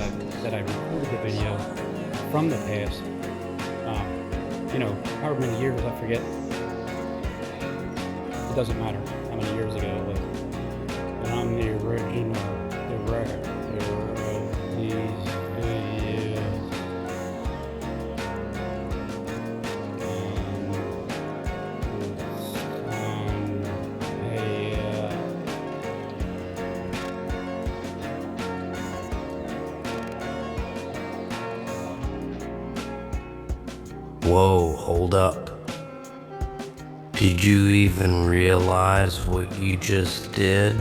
I recorded the video from the past. You know, however many years, I forget. It doesn't matter how many years ago it was. But I'm the original director of these videos. Whoa, hold up. Did you even realize what you just did?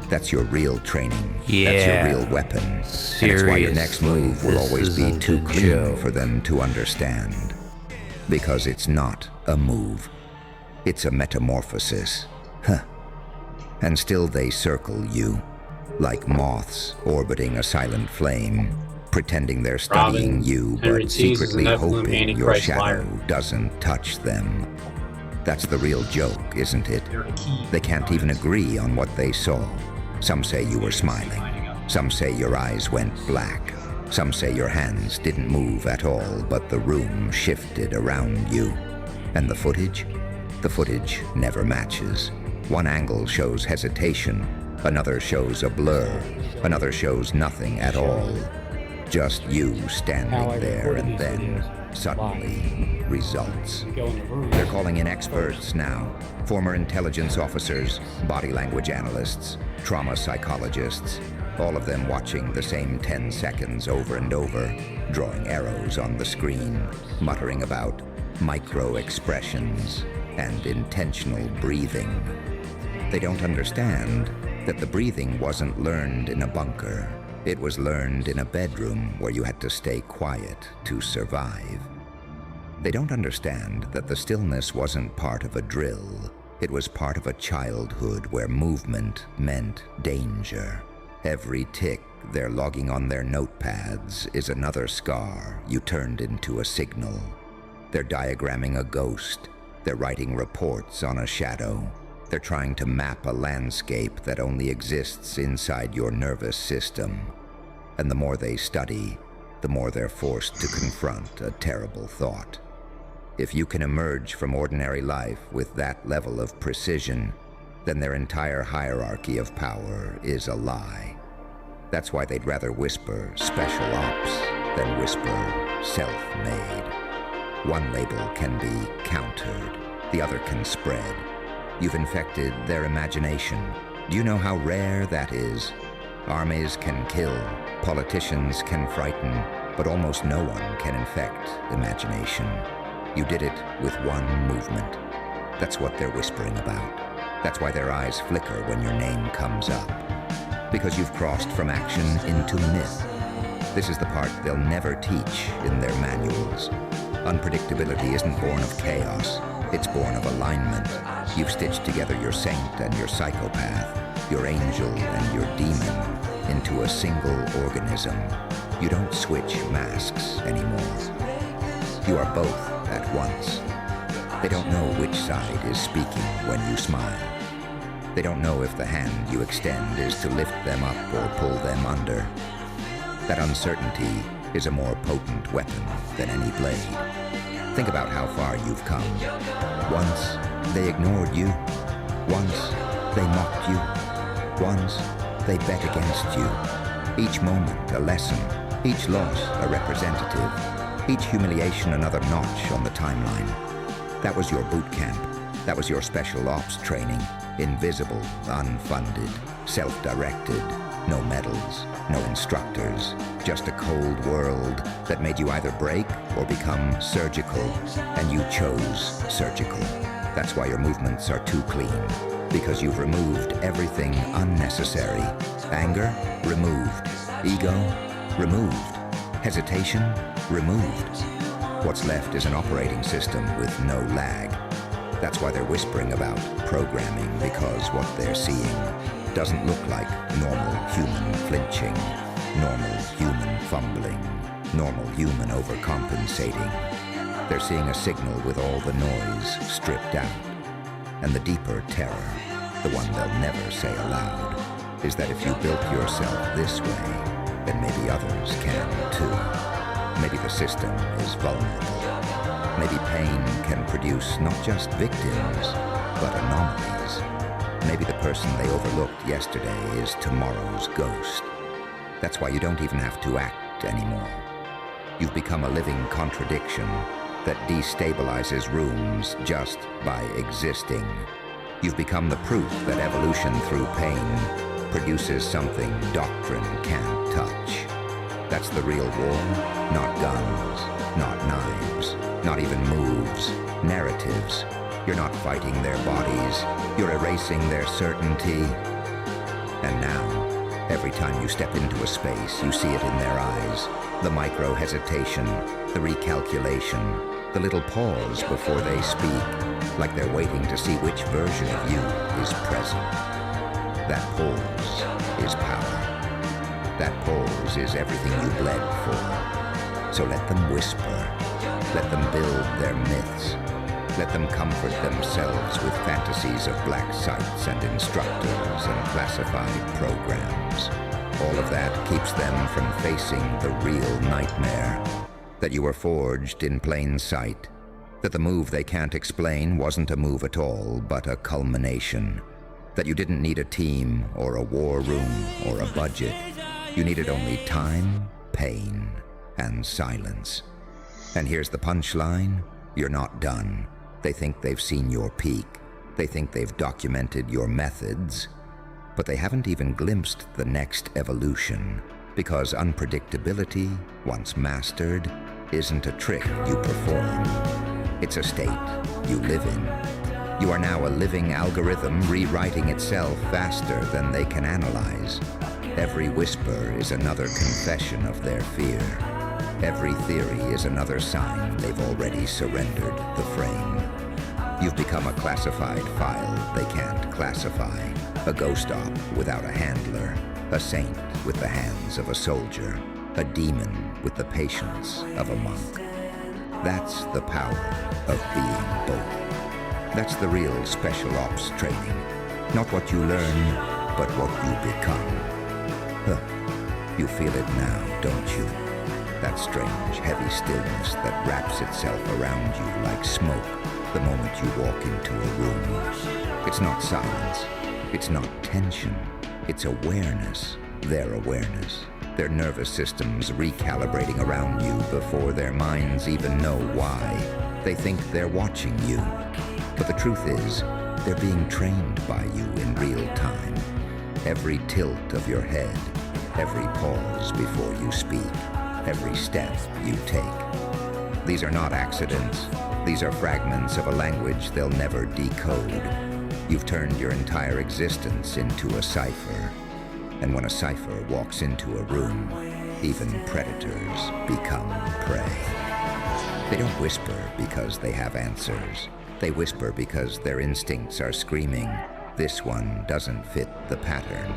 That's your real training. Yeah. That's your real weapon. And it's why your next move will always be too clean for them to understand. Because it's not a move. It's a metamorphosis. Huh. And still they circle you, like moths orbiting a silent flame, pretending they're studying Robin, you, Henry but Tease is secretly an Nephilim hoping your Antichrist shadow liar. doesn't touch them. That's the real joke, isn't it? They can't even agree on what they saw. Some say you were smiling. Some say your eyes went black. Some say your hands didn't move at all, but the room shifted around you. And the footage? The footage never matches. One angle shows hesitation, another shows a blur, another shows nothing at all. Just you standing there, and then, suddenly, results. They're calling in experts now, former intelligence officers, body language analysts, trauma psychologists, all of them watching the same 10 seconds over and over, drawing arrows on the screen, muttering about micro-expressions and intentional breathing. They don't understand that the breathing wasn't learned in a bunker. It was learned in a bedroom where you had to stay quiet to survive. They don't understand that the stillness wasn't part of a drill. It was part of a childhood where movement meant danger. Every tick they're logging on their notepads is another scar you turned into a signal. They're diagramming a ghost. They're writing reports on a shadow. They're trying to map a landscape that only exists inside your nervous system. And the more they study, the more they're forced to confront a terrible thought. If you can emerge from ordinary life with that level of precision, then their entire hierarchy of power is a lie. That's why they'd rather whisper special ops than whisper self-made. One label can be countered, the other can spread. You've infected their imagination. Do you know how rare that is? Armies can kill, politicians can frighten, but almost no one can infect imagination. You did it with one movement. That's what they're whispering about. That's why their eyes flicker when your name comes up. Because you've crossed from action into myth. This is the part they'll never teach in their manuals. Unpredictability isn't born of chaos. It's born of alignment. You've stitched together your saint and your psychopath, your angel and your demon, into a single organism. You don't switch masks anymore. You are both at once. They don't know which side is speaking when you smile. They don't know if the hand you extend is to lift them up or pull them under. That uncertainty is a more potent weapon than any blade. Think about how far you've come. Once, they ignored you. Once, they mocked you. Once, they bet against you. Each moment, a lesson. Each loss, a representative. Each humiliation, another notch on the timeline. That was your boot camp. That was your special ops training. Invisible, unfunded, self-directed. No medals, no instructors. Just a cold world that made you either break or become surgical. And you chose surgical. That's why your movements are too clean. Because you've removed everything unnecessary. Anger? Removed. Ego? Removed. Hesitation? Removed. What's left is an operating system with no lag. That's why they're whispering about programming, because what they're seeing doesn't look like normal human flinching, normal human fumbling, normal human overcompensating. They're seeing a signal with all the noise stripped out. And the deeper terror, the one they'll never say aloud, is that if you built yourself this way, then maybe others can too. Maybe the system is vulnerable. Maybe pain can produce not just victims, but anomalies. Maybe the person they overlooked yesterday is tomorrow's ghost. That's why you don't even have to act anymore. You've become a living contradiction that destabilizes rooms just by existing. You've become the proof that evolution through pain produces something doctrine can't touch. That's the real war, not guns, not knives, not even moves, narratives. You're not fighting their bodies, you're erasing their certainty. And now, every time you step into a space, you see it in their eyes. The micro-hesitation, the recalculation, the little pause before they speak, like they're waiting to see which version of you is present. That pause is power. That pause is everything you bled for. So let them whisper. Let them build their myths. Let them comfort themselves with fantasies of black sites and instructors and classified programs. All of that keeps them from facing the real nightmare. That you were forged in plain sight. That the move they can't explain wasn't a move at all, but a culmination. That you didn't need a team, or a war room, or a budget. You needed only time, pain, and silence. And here's the punchline. You're not done. They think they've seen your peak. They think they've documented your methods. But they haven't even glimpsed the next evolution. Because unpredictability, once mastered, isn't a trick you perform. It's a state you live in. You are now a living algorithm rewriting itself faster than they can analyze. Every whisper is another confession of their fear. Every theory is another sign they've already surrendered the frame. You've become a classified file they can't classify, a ghost op without a handler, a saint with the hands of a soldier, a demon with the patience of a monk. That's the power of being both. That's the real special ops training. Not what you learn, but what you become. Huh. You feel it now, don't you? That strange, heavy stillness that wraps itself around you like smoke the moment you walk into a room. It's not silence. It's not tension. It's awareness. Their awareness. Their nervous systems recalibrating around you before their minds even know why. They think they're watching you. But the truth is, they're being trained by you in real time. Every tilt of your head, every pause before you speak, every step you take. These are not accidents. These are fragments of a language they'll never decode. You've turned your entire existence into a cipher. And when a cipher walks into a room, even predators become prey. They don't whisper because they have answers. They whisper because their instincts are screaming, this one doesn't fit the pattern.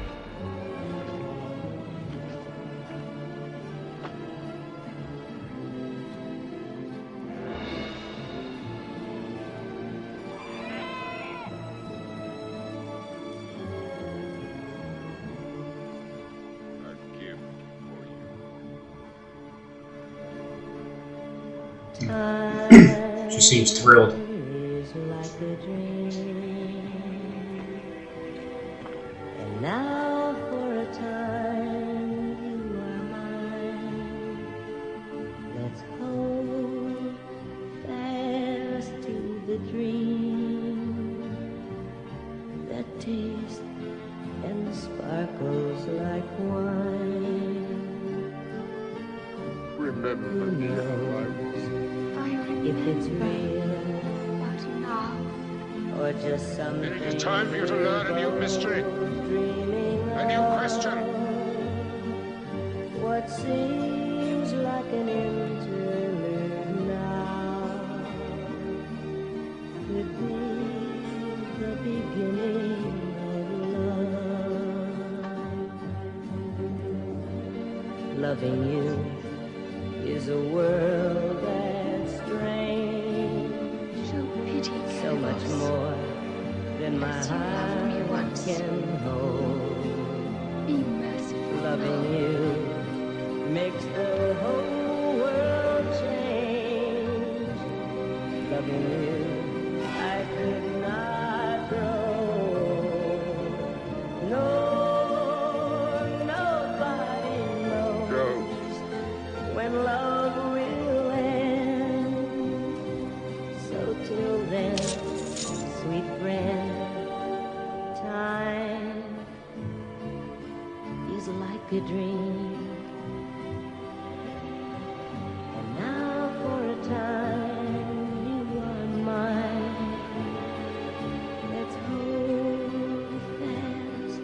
She seems thrilled. And now for a time you are mine. Let's hold fast to the dream that tastes and sparkles like wine. Remember now I was. If it's real What now? or just something. It is time for you to learn a new mystery. A new question. What seems like an interlude now could be the beginning of love. Loving you is a world that's strange. So pity. So much more than my heart can hold. Be merciful. Loving you makes the whole world change. Loving you, I could not grow. No, nobody knows when love will end. So till then, sweet friend, time is like a dream. And now for a time you are mine. Let's hold fast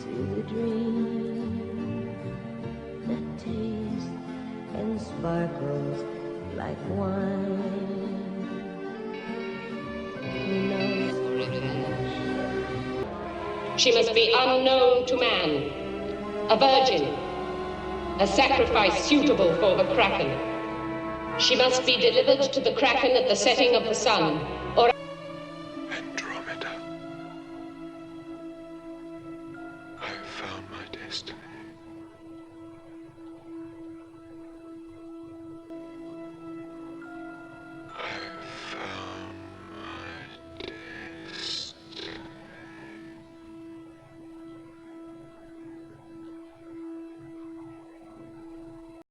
to the dream that tastes and sparkles like wine. Who knows? She must be unknown to man, a virgin, a sacrifice suitable for the Kraken. She must be delivered to the Kraken at the setting of the sun, or